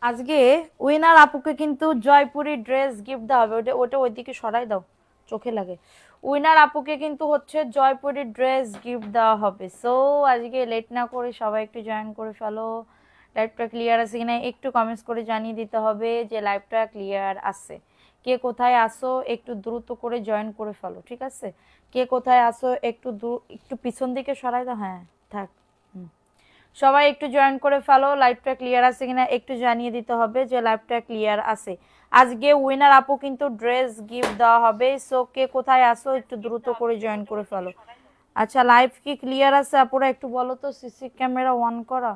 আজকে উইনার আপুকে কিন্তু জয়পুরি ড্রেস গিফট দেওয়া হবে। ওটা ওটা ওইদিকে সরাই দাও, চোখে লাগে। উইনার আপুকে কিন্তু হচ্ছে জয়পুরি ড্রেস গিফট দেওয়া হবে। সো আজকে লেট না করে সবাই একটু জয়েন করে ফেলো। লাইভটা ক্লিয়ার আছে কিনা একটু কমেন্টস করে জানিয়ে দিতে হবে যে লাইভটা ক্লিয়ার আছে। কে কোথায় আসো একটু দ্রুত করে জয়েন করে ফেলো, ঠিক আছে? কে কোথায় আসো একটু পিছন দিকে সরাই দাও। হ্যাঁ, থাক। সবাই একটু জয়েন করে ফেলো। লাইভটা ক্লিয়ার আছে কিনা একটু জানিয়ে দিতে হবে যে লাইভটা ক্লিয়ার আছে। আজকে উইনার আপু কিন্তু ড্রেস গিফট দেওয়া হবে। সো কে কোথায় আসো একটু দ্রুত করে জয়েন করে ফেলো। আচ্ছা, লাইভ কি ক্লিয়ার আছে আপুরা? একটু বলো তো, সিসি ক্যামেরা অন করা?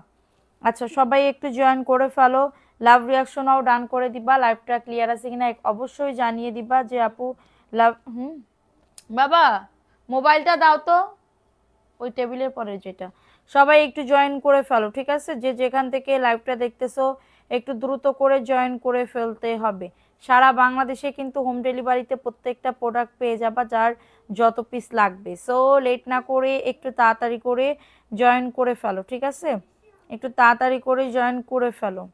আচ্ছা, সবাই একটু জয়েন করে ফেলো। লাভ রিয়াকশনও ডান করে দিবা। লাইভটা ক্লিয়ার আছে কিনা অবশ্যই জানিয়ে দিবা যে আপু লাভ। বাবা, মোবাইলটা দাও তো, ওই টেবিলের পরে যেটা। সবাই একটু জয়েন করে ফেলো, ঠিক আছে? যে যেখান থেকে লাইভটা দেখতেছো একটু দ্রুত করে জয়েন করে ফেলতে হবে। সারা বাংলাদেশে কিন্তু হোম ডেলিভারিতে প্রত্যেকটা প্রোডাক্ট পেয়ে যাবা, যার যত পিস লাগবে। সো লেট না করে একটু তাড়াতাড়ি করে জয়েন করে ফেলো, ঠিক আছে? একটু তাড়াতাড়ি করে জয়েন করে ফেলো।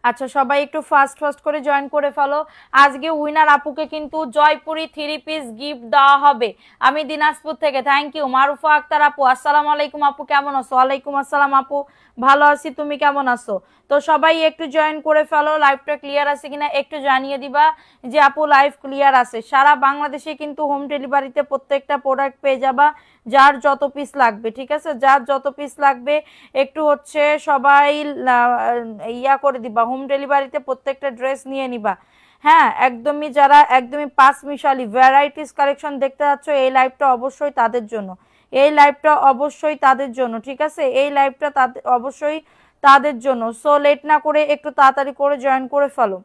আচ্ছা, সবাই একটু ফাস্ট ফাস্ট করে জয়েন করে ফেলো। আজকে উইনার আপুকে কিন্তু জয়পুরি 3 পিস গিফট দেওয়া হবে। আমি দিনাজপুর থেকে। থ্যাংক ইউ মারুফা আক্তার আপু। আসসালামু আলাইকুম আপু, কেমন আছো? ওয়ালাইকুম আসসালাম আপু, ভালো আছি, তুমি কেমন আছো? তো সবাই একটু জয়েন করে ফেলো। লাইভটা ক্লিয়ার আছে কিনা একটু জানিয়ে দিবা যে আপু লাইভ ক্লিয়ার আছে। সারা বাংলাদেশে কিন্তু হোম ডেলিভারিতে প্রত্যেকটা প্রোডাক্ট পেয়ে যাবা, যার যত পিস লাগবে, ঠিক আছে? যার যত পিস লাগবে একটু হচ্ছে সবাই ইয়া করে দিবা, হোম ডেলিভারিতে প্রত্যেকটা ড্রেস নিয়ে নিবা। হ্যাঁ, একদমই যারা একদমই পাঁচ মিশালি ভ্যারাইটিস কালেকশন দেখতে যাচ্ছ, এই লাইভটা অবশ্যই তাদের জন্য। এই লাইভটা অবশ্যই তাদের জন্য, ঠিক আছে? এই লাইভটা তাদের অবশ্যই তাদের জন্য। সো লেট না করে একটু তাড়াতাড়ি করে জয়েন করে ফেলো।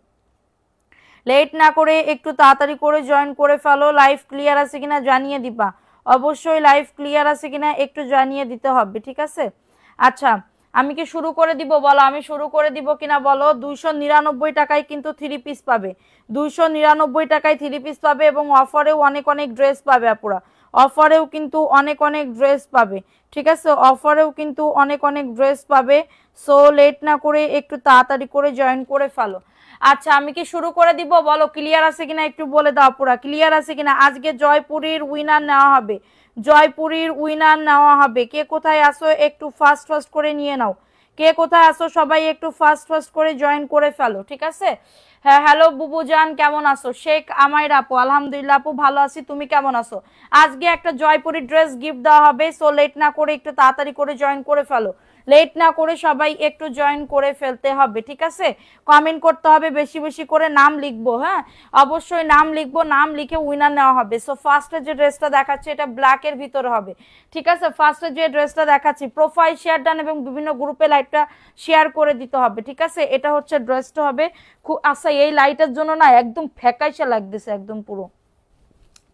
লেট না করে একটু তাড়াতাড়ি করে জয়েন করে ফেলো। লাইভ ক্লিয়ার আছে কিনা জানিয়ে দিবা। অবশ্যই লাইভ ক্লিয়ার আছে কিনা একটু জানিয়ে দিতে হবে, ঠিক আছে? আচ্ছা, আমি কি শুরু করে দিব? বলো, আমি শুরু করে দিব কিনা বলো। 299 টাকায় কিন্তু 3 পিস পাবে। 299 টাকায় 3 পিস পাবে এবং অফারেও অনেক অনেক ড্রেস পাবে আপুরা। অফারেও কিন্তু অনেক অনেক ড্রেস পাবে, ঠিক আছে? অফারেও কিন্তু অনেক অনেক ড্রেস পাবে। সো লেট না করে একটু তাড়াতাড়ি করে জয়েন করে ফেলো। আচ্ছা, আমি কি শুরু করে দিব? বলো, ক্লিয়ার আছে কিনা একটু বলে দাও পুরা, ক্লিয়ার আছে কিনা? আজকে জয়পুরীর উইনার নেওয়া হবে। জয়পুরীর উইনার নেওয়া হবে। কে কোথায় আসো একটু ফাস্ট ফাস্ট করে নিয়ে নাও। কে কোথায় আসো সবাই একটু ফাস্ট ফাস্ট করে জয়েন করে ফেলো, ঠিক আছে? হ্যাঁ, হ্যালো বুবু জান, কেমন আছো? শেখ আমাইর আপু, আলহামদুলিল্লাহ আপু ভালো আছি, তুমি কেমন আছো? আজকে একটা জয়পুরি ড্রেস গিফট দেওয়া হবে। সো লেট না করে একটু তাড়াতাড়ি করে জয়েন করে ফেলো। লেট না করে সবাই একটু জয়েন করে ফেলতে হবে, ঠিক আছে? কমেন্ট করতে হবে, বেশি বেশি করে নাম লিখবো। হ্যাঁ, অবশ্যই নাম লিখবো, নাম লিখে উইনার নেওয়া হবে। সো ফার্স্টে যে ড্রেসটা দেখাচ্ছে এটা ব্ল্যাক এর ভিতরে হবে, ঠিক আছে? ফার্স্টে যে ড্রেসটা দেখাচ্ছি, প্রোফাইল শেয়ার ডান এবং বিভিন্ন গ্রুপে লাইভটা শেয়ার করে দিতে হবে, ঠিক আছে? এটা হচ্ছে ড্রেসটা হবে। খুব আচ্ছা, এই লাইটের জন্য না একদম ফ্যাকাইসা লাগতেছে একদম পুরো,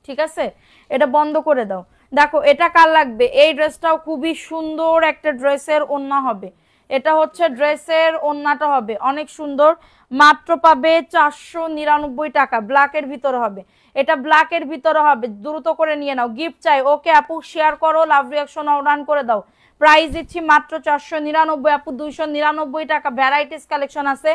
ঠিক আছে? এটা বন্ধ করে দাও। দেখো এটা কার লাগবে? এই ড্রেসটাও খুবই সুন্দর একটা ড্রেসের ওড়না হবে। এটা হচ্ছে ড্রেসের ওড়নাটা হবে অনেক সুন্দর। মাত্র পাবে 499 টাকা। ব্ল্যাকের ভিতরে হবে, এটা ব্ল্যাকের ভিতরে হবে। দ্রুত করে নিয়ে নাও, গিফট চাই। ওকে আপু শেয়ার করো, লাভ রিয়াকশন রান করে দাও। প্রাইস দিচ্ছি মাত্র 499 আপু, 299 টাকা। ভ্যারাইটিস কালেকশন আছে।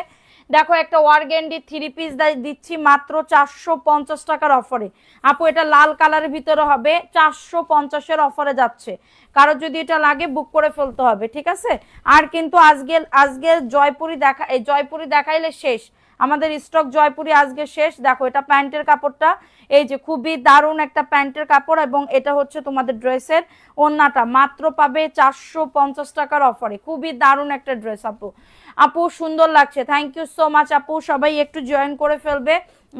দেখো একটা ওয়ারগেন্ডি 3 পিস দিচ্ছি মাত্র 450 টাকার অফারে। আপু এটা লাল কালারের ভিতরে হবে, 450-এর অফারে যাচ্ছে। কারো যদি এটা লাগে বুক করে ফেলতে হবে, ঠিক আছে? আর কিন্তু আজকে আজকে জয়পুরি দেখাইলে শেষ। আমাদের স্টক জয়পুরি আজকে শেষ। দেখো এটা প্যান্টের কাপড়টা, এই যে খুবই দারুণ একটা প্যান্টের কাপড় এবং এটা হচ্ছে তোমাদের ড্রেসের ওড়নাটা। মাত্র পাবে 450 টাকার অফারে। খুবই দারুণ একটা ড্রেস আপু। আপু সুন্দর লাগছে, থ্যাংক ইউ সো মাচ আপু। সবাই একটু জয়েন করে ফেলবে,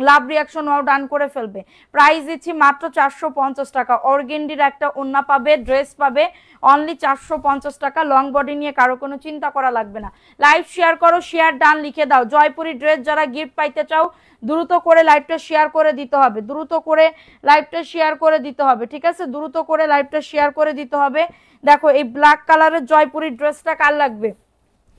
লাভ রিয়াকশন ডান করে ফেলবে। প্রাইস দিচ্ছি মাত্র 450 টাকা। অর্গেন্ডির একটা ওড়না পাবে, ড্রেস পাবে অনলি 450 টাকা। লং বডি নিয়ে কারো কোনো চিন্তা করা লাগবে না। লাইভ শেয়ার করো, শেয়ার ডান লিখে দাও। জয়পুরি ড্রেস যারা গিফট পাইতে চাও দ্রুত করে লাইভটা শেয়ার করে দিতে হবে, দ্রুত করে লাইভটা শেয়ার করে দিতে হবে, ঠিক আছে? দ্রুত করে লাইভটা শেয়ার করে দিতে হবে। দেখো এই ব্ল্যাক কালারের জয়পুরি ড্রেসটা কার লাগবে?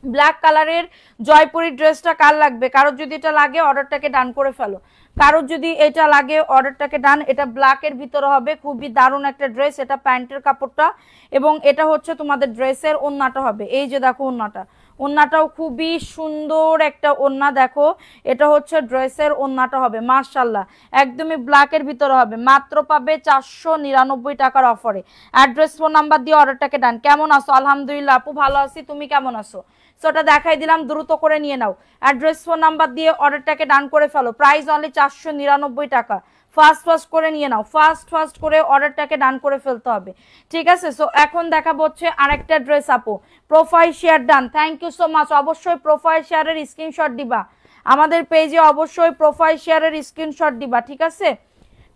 ব্ল্যাক কালারের জয়পুরি ড্রেসটা কার লাগবে? কারোর যদি এটা লাগে অর্ডারটাকে ডান করে ফেলো। কারোর যদি এটা লাগে অর্ডারটাকে ডান। এটা ব্ল্যাকের ভিতরে হবে, খুবই দারুণ একটা ড্রেস। এটা প্যান্টের কাপড়টা এবং এটা হচ্ছে তোমাদের ড্রেসের ওড়নাটা হবে। এই যে দেখো ওড়নাটা, ওন্নাটাও খুবই সুন্দর একটা ওন্না, দেখো এটা হচ্ছে ড্রেসের ওন্নাটা হবে মাশাআল্লাহ, একদমই ব্ল্যাকের ভিতরে হবে, মাত্র পাবে 499 টাকার অফারে। অ্যাড্রেস ফোন নাম্বার দিয়ে অর্ডারটাকে ডান। কেমন আছো? আলহামদুলিল্লাহ আপু ভালো আছি, তুমি কেমন আছো? সো ওটা দেখাই দিলাম, দ্রুত করে নিয়ে নাও। অ্যাড্রেস ফোন নাম্বার দিয়ে অর্ডারটাকে ডান করে ফেলো, প্রাইস অনলি 499 টাকা। ফাস্ট করে নিয়ে নাও, ফাস্ট করে অর্ডারটাকে ডান করে ফেলতে হবে, ঠিক আছে? সো এখন দেখাবো হচ্ছে আরেকটা ড্রেস আপু, profile share done, thank you so much. অবশ্যই প্রোফাইল শেয়ারের স্ক্রিনশট দিবা আমাদের পেজে, অবশ্যই প্রোফাইল শেয়ারের স্ক্রিনশট দিবা, ঠিক আছে?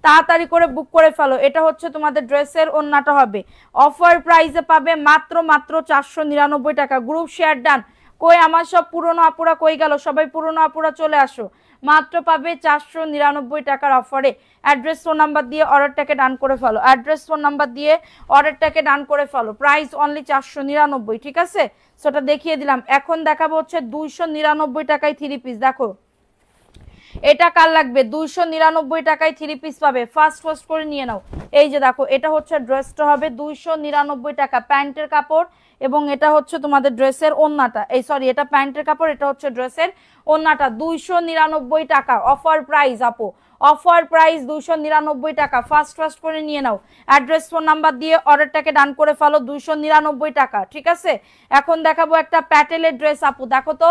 তাড়াতাড়ি করে বুক করে ফেলো। এটা হচ্ছে তোমাদের ড্রেসের ওন্নাটা হবে, অফার প্রাইসে পাবে মাত্র 499 টাকা। Group share done. কই আমার সব পুরনো আপুরা কই গেল? সবাই পুরনো আপুরা চলে আসো, মাত্র পাবে 499 টাকার অফারে। অ্যাড্রেস ফোন নাম্বার দিয়ে অর্ডারটাকে ডান করে ফেলো, অ্যাড্রেস ফোন নাম্বার দিয়ে অর্ডারটাকে ডান করে ফেলো, প্রাইস অনলি 499, ঠিক আছে? সেটা দেখিয়ে দিলাম। এখন দেখাবো হচ্ছে 299 টাকায় থ্রি পিস। দেখো এটা কার লাগবে? 299 টাকায় থ্রি পিস পাবে, ফাস্ট করে নিয়ে নাও। এই যে দেখো এটা হচ্ছে ড্রেসটা হবে 299 টাকা, প্যান্টের কাপড়, এবং এটা হচ্ছে তোমাদের ড্রেসের ওন্নাটা, এই সরি এটা প্যান্টের কাপড়, এটা হচ্ছে ড্রেসের ওন্নাটা। 299 টাকা অফার প্রাইস আপু, অফার প্রাইস 299 টাকা, ফাস্ট করে নিয়ে নাও। অ্যাড্রেস ফোন নাম্বার দিয়ে অর্ডারটাকে ডান করে ফেলো, 299 টাকা, ঠিক আছে? এখন দেখাবো একটা প্যাটেলের ড্রেস আপু, দেখো তো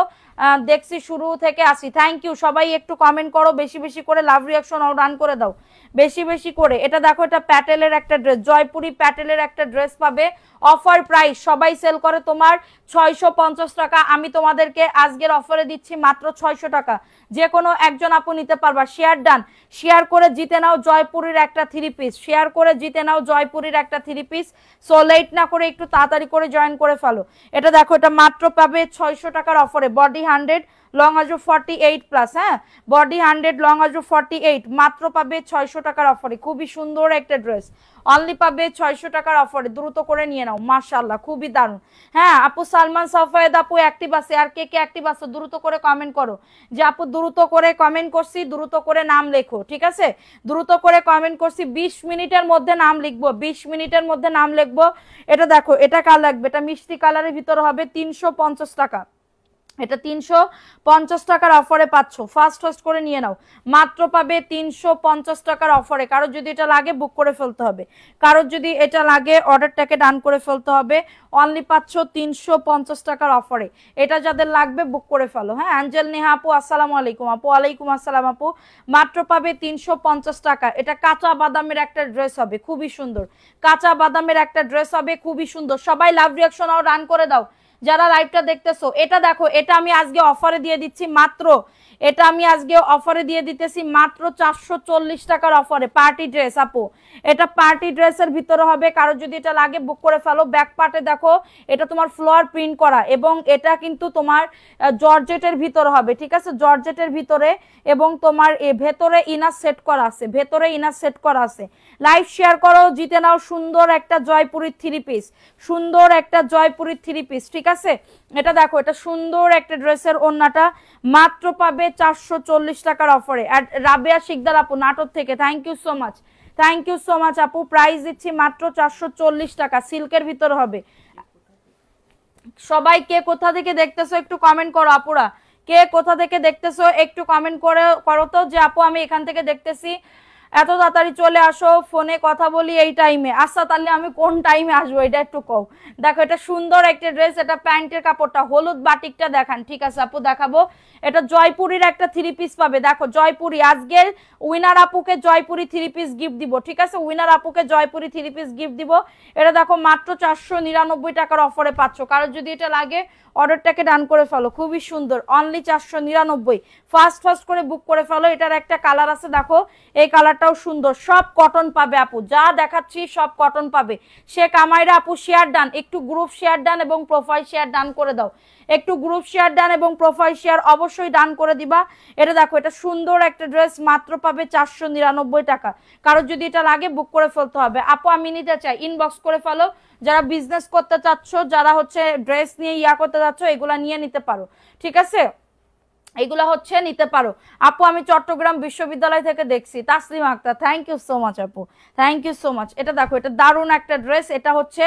দেখছি শুরু থেকে আসি। থ্যাংক ইউ, সবাই একটু কমেন্ট করো, বেশি করে লাভ রিয়াকশন রান করে দাও, বেশি করে। এটা দেখো এটা প্যাটেলের একটা ড্রেস, জয়পুরি প্যাটেলের একটা ড্রেস পাবে, অফার প্রাইস, সবাই সেল করে তোমার 650 টাকা, আমি তোমাদেরকে আজকের অফারে দিচ্ছি মাত্র 600 টাকা। যে কোনো একজন আপু নিতে পারবা, শেয়ার ডান, শেয়ার করে জিতে নাও জয়পুরের একটা থ্রি পিস, শেয়ার করে জিতে নাও জয়পুরের একটা থ্রি পিস। সো লেট না করে একটু তাড়াতাড়ি করে জয়েন করে ফেলো। এটা দেখো এটা মাত্র পাবে 600 টাকার অফারে, বডি 100 লং আজু 48 প্লাস, হ্যাঁ বডি 100 লং আজু 48, মাত্র পাবে 600 টাকার অফারে। খুবই সুন্দর একটা ড্রেস, অনলি পাবে 600 টাকার অফারে, দ্রুত করে নিয়ে নাও, মাশাআল্লাহ খুবই দারুণ। হ্যাঁ আপু সালমান সাফায়েদ আপু অ্যাক্টিভ আছে, আর কে অ্যাক্টিভ আছে দ্রুত করে কমেন্ট করো, যে আপু দ্রুত করে কমেন্ট করছি, দ্রুত করে নাম লেখো, ঠিক আছে? দ্রুত করে কমেন্ট করছি, 20 মিনিটের মধ্যে নাম লিখবো, 20 মিনিটের মধ্যে নাম লিখবো। এটা দেখো এটা কার লাগবে? এটা মিষ্টি কালারের ভিতরে হবে, 350 টাকা, এটা 350 টাকার অফারে পাচ্ছ, ফাস্ট করে নিয়ে নাও, মাত্র পাবে 350 টাকার অফারে। কারোর যদি এটা লাগে বুক করে ফেলতে হবে, কারোর যদি এটা লাগে অর্ডারটাকে ডান করে ফেলতে হবে, অনলি পাচ্ছ 350 টাকার অফারে। এটা যাদের লাগবে বুক করে ফেলো। হ্যাঁ অ্যাঞ্জেল নেহা আপু আসসালামু আলাইকুম আপু। ওয়ালাইকুম আসসালাম আপু, মাত্র পাবে 350 টাকা। এটা কাঁচা বাদামের একটা ড্রেস হবে, খুবই সুন্দর, কাঁচা বাদামের একটা ড্রেস হবে, খুবই সুন্দর। সবাই লাভ রিঅ্যাকশন আর রান করে দাও যারা লাইভটা দেখতেছো। এটা দেখো এটা আমি আজকে অফারে দিয়ে দিচ্ছি মাত্র, এটা আমি আজকে অফারে দিয়ে দিতেছি মাত্র 440 টাকার অফারে, পার্টি ড্রেস আপু, এটা পার্টি ড্রেসের ভিতরে হবে। কারো যদি এটা লাগে বুক করে ফেলো। ব্যাক পার্টে দেখো এটা তোমার ফ্লোয়ার প্রিন্ট করা, এবং এটা কিন্তু তোমার জর্জেটের ভিতরে হবে, ঠিক আছে? জর্জেটের ভিতরে, এবং তোমার ভেতরে ইনার সেট করা আছে, ভেতরে ইনার সেট করা আছে। লাইভ শেয়ার করো, জিতে নাও সুন্দর একটা জয়পুরি থ্রি পিস, সুন্দর একটা জয়পুরি থ্রি পিস, ঠিক আছে? এটা দেখো এটা সুন্দর একটা ড্রেসের ওন্নাটা, মাত্র পাবে 440 টাকার অফারে। রাবেয়া শিকদার আপু নাটক থেকে, thank you so much, thank you so much আপু। প্রাইস দিচ্ছি মাত্র 440 টাকা, সিল্কের ভিতরে হবে। সবাই কে কোথা থেকে দেখতেছো একটু কমেন্ট করো আপুরা, কে কোথা থেকে দেখতেছো একটু কমেন্ট করো তো, যে আপু আমি এখান থেকে দেখতেছি। এত তাড়াতাড়ি চলে আসো, ফোনে কথা বলি এই টাইমে। আচ্ছা তাহলে আমি কোন টাইমে আসবো এটা একটু কও। দেখো এটা সুন্দর একটা ড্রেস, এটা প্যান্টের কাপড়টা হলুদ বাটিকটা দেখান, ঠিক আছে আপু দেখাবো। এটা জয়পুরির একটা থ্রি পিস পাবে, দেখো জয়পুরি, আজকের উইনার আপুকে জয়পুরি থ্রি পিস গিফট দিব, ঠিক আছে? উইনার আপুকে জয়পুরি থ্রি পিস গিফট দিব। এটা দেখো মাত্র 499 টাকার অফারে পাচ্ছ। কারোর যদি এটা লাগে অর্ডারটাকে ডান করে ফেলো, খুবই সুন্দর, অনলি 499। ফাস্ট করে বুক করে ফেলো। এটার একটা কালার আছে, দেখো এই কালারটাও সুন্দর। সব কটন পাবে আপু, যা দেখাচ্ছি সব কটন পাবে। সে কামাইরা আপু শেয়ার ডান, একটু গ্রুপ শেয়ার ডান এবং প্রোফাইল শেয়ার ডান করে দাও, একটু গ্রুপ শেয়ার ডান এবং প্রোফাইল শেয়ার অবশ্যই ডান করে দিবা। এটা দেখো এটা সুন্দর একটা ড্রেস, মাত্র পাবে 499 টাকা। কারোর যদি এটা লাগে বুক করে ফেলতে হবে। আপু আমি নিতে চাই, ইনবক্স করে ফেলো। যারা বিজনেস করতে চাচ্ছ, যারা হচ্ছে ড্রেস নিয়ে করতে চাচ্ছ, এগুলা নিয়ে নিতে পারো, ঠিক আছে? এগুলা হচ্ছে নিতে পারো। আপু আমি চট্টগ্রাম বিশ্ববিদ্যালয় থেকে দেখছি, Taslima Akter, thank you so much আপু, থ্যাংক ইউ সো মাচ। এটা দেখো এটা দারুণ একটা ড্রেস, এটা হচ্ছে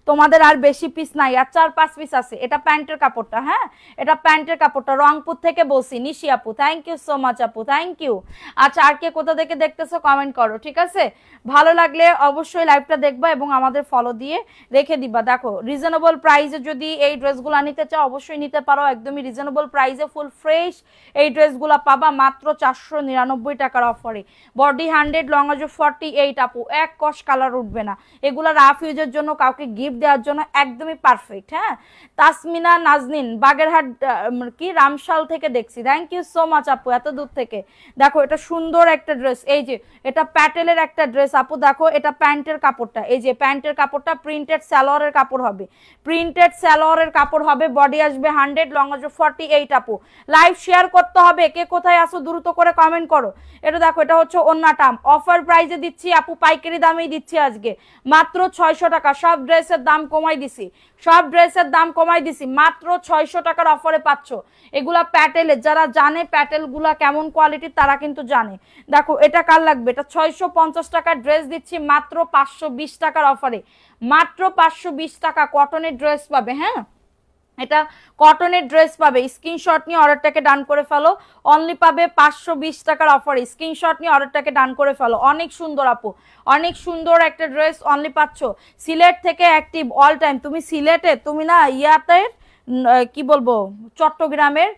তোমাদের আর বেশি পিস নাই, আর 4-5 পিস আছে। এটা প্যান্টের কাপড়টা, হ্যাঁ এটা প্যান্টের কাপড়টা, রংপুর থেকে বলছি নিশি আপু, থ্যাংক ইউ সো মাচ আপু, থ্যাংক ইউ। আচ্ছা আর কে কোথা থেকে দেখতেছো কমেন্ট করো, ঠিক আছে? ভালো লাগলে অবশ্যই লাইভটা দেখবা এবং আমাদের ফলো দিয়ে রেখে দিবা। দেখো রিজনেবল প্রাইসে যদি এই ড্রেসগুলো নিতে চাও অবশ্যই নিতে পারো, একদমই রিজনেবল প্রাইসে ফুল ফ্রেশ এই ড্রেসগুলো পাবা মাত্র 499 টাকার অফারে। বডি 100, লং আজ 48 আপু, এক কস কালার উঠবে না, এগুলো রাফ ইউজের জন্য কাউকে গিফট দেওয়ার জন্য একদমই পারফেক্ট। হ্যাঁ তাসমিনা নাজনীন বাগেরহাট কি রামশাল থেকে দেখছি, থ্যাংক ইউ সো মাচ আপু এত দূর থেকে। দেখো এটা সুন্দর একটা ড্রেস, এই যে এটা প্যাটেলের একটা ড্রেস আপু, দেখো এটা প্যান্টের কাপড়টা, এই যে প্যান্টের কাপড়টা প্রিন্টেড সালোয়ারের কাপড় হবে, প্রিন্টেড সালোয়ারের কাপড় হবে, বডি আসবে 100, লং আসবে 48 আপু। লাইভ শেয়ার করতে হবে, কে কোথায় আসো দ্রুত করে কমেন্ট করো। এটা দেখো এটা হচ্ছে ওন্নাটা, অফার প্রাইসে দিচ্ছি আপু, পাইকারি দামেই দিচ্ছি আজকে মাত্র 600 টাকা। সব ড্রেসের দাম কমাই দিছি, সব ড্রেসের দাম কমাই দিছি, মাত্র 600 টাকার অফারে পাচ্ছ। এগুলা প্যাটেলের, যারা জানে প্যাটেল গুলা কেমন কোয়ালিটির তারা কিন্তু জানে। দেখো এটা কার লাগবে, এটা 650 টাকার ড্রেস দিচ্ছি মাত্র 520 টাকার অফারে, মাত্র 520 টাকা কটনের ড্রেস পাবে। হ্যাঁ এটা কটনের ড্রেস পাবে, স্ক্রিনশট নিয়ে অর্ডারটাকে ডান করে ফেলো, অনলি পাবে 520 টাকার অফারে, স্ক্রিনশট নিয়ে অর্ডারটাকে ডান করে ফেলো। অনেক সুন্দর আপু, অনেক সুন্দর একটা ড্রেস অনলি পাচ্ছ। সিলেট থেকে অ্যাক্টিভ অল টাইম, তুমি সিলেটে, তুমি না ইয়াতে কি বলবো চট্টগ্রামের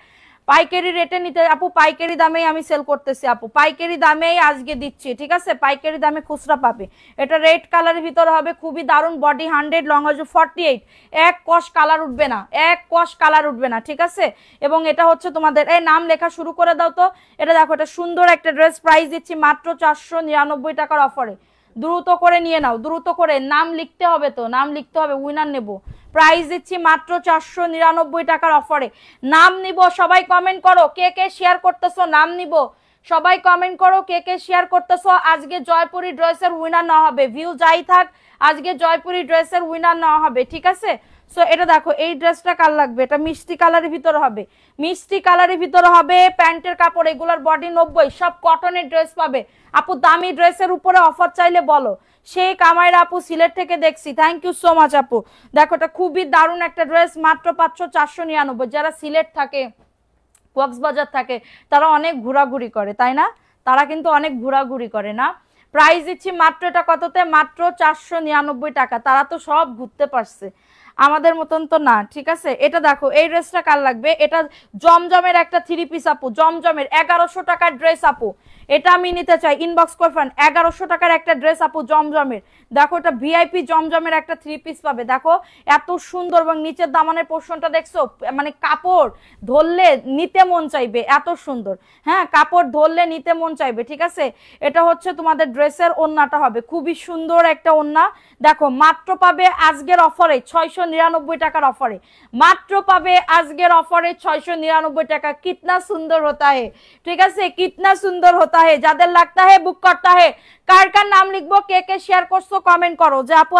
পাইকারি রেটে নিতে আপু, পাইকারি দামেই আমি সেল করতেছি আপু, পাইকারি দামেই আজকে দিচ্ছি, ঠিক আছে? পাইকারি দামে খুচরা পাবে। এটা রেড কালারের ভিতরে হবে, খুবই দারুণ, বডি 100, লং আজ 48, এক কস কালার উঠবে না, এক কস কালার উঠবে না, ঠিক আছে? এবং এটা হচ্ছে তোমাদের এই নাম লেখা শুরু করে দাও তো। এটা দেখো এটা সুন্দর একটা ড্রেস, প্রাইস দিচ্ছি মাত্র 499 টাকার অফারে। দ্রুত করে নিয়ে নাও, দ্রুত করে, নাম লিখতে হবে তো, নাম লিখতে হবে, উইনার নেব। প্রাইস দিচ্ছি মাত্র 499 টাকার অফারে, নাম নিব। সবাই কমেন্ট করো কে কে শেয়ার করতেছো, নাম নিব। সবাই কমেন্ট করো কে কে শেয়ার করতেছো। আজকে জয়পুরি ড্রেসের উইনার না হবে, ভিউ যাই থাক আজকে জয়পুরি ড্রেসের উইনার না হবে, ঠিক আছে? সো এটা দেখো এই ড্রেসটা কার লাগবে, এটা মিষ্টি কালারের ভিতরে হবে, মিষ্টি কালারের ভিতরে হবে, প্যান্টের কাপড়, এগুলার বডি 90, সব কটনের ড্রেস পাবে আপু। দামি ড্রেসের উপরে অফার চাইলে বলো। সেই কামাইরা আপু সিলেট থেকে দেখছি, থ্যাংক ইউ সো মাচ আপু। দেখো এটা খুবই দারুণ একটা ড্রেস, মাত্র পাচ্ছ 499। যারা সিলেট থাকে, কক্সবাজার থাকে, তারা অনেক ঘোরাঘুরি করে তাই না, তারা কিন্তু অনেক ঘোরাঘুরি করে না। প্রাইস দিচ্ছি মাত্র এটা কততে, মাত্র 499 টাকা। তারা তো সব ঘুরতে পারছে, আমাদের মতন তো না, ঠিক আছে? এটা দেখো এই ড্রেসটা কার লাগবে, এটা জমজমের একটা 3 পিস আপু, জমজমের 1100 টাকার ড্রেস আপু, এটা আমি নিতে চাই, ইনবক্স করবেন। 1100 টাকার একটা ড্রেস আপু জমজমের, দেখো এটা ভিআইপি জমজমের একটা 3 পিস পাবে। দেখো এত সুন্দর, এবং নিচের দামানের পোর্শনটা দেখছো, মানে কাপড় ধরলে নিতে মন চাইবে, এত সুন্দর। হ্যাঁ কাপড় ধরলে নিতে মন চাইবে, ঠিক আছে? এটা হচ্ছে তোমাদের ড্রেসের ওন্নাটা হবে, খুবই সুন্দর একটা ওন্না। দেখো মাত্র পাবে আজকের অফারে 699 টাকার অফারে, মাত্র পাবে আজকের অফারে 699 টাকা। কিতনা সুন্দর হতা হে, ঠিক আছে? কিতনা সুন্দর হতা হে, যাদের লাগতা হে বুক করতা হে। কার কার নাম লিখবো, কে কে শেয়ার করছো কমেন্ট করো যে আপু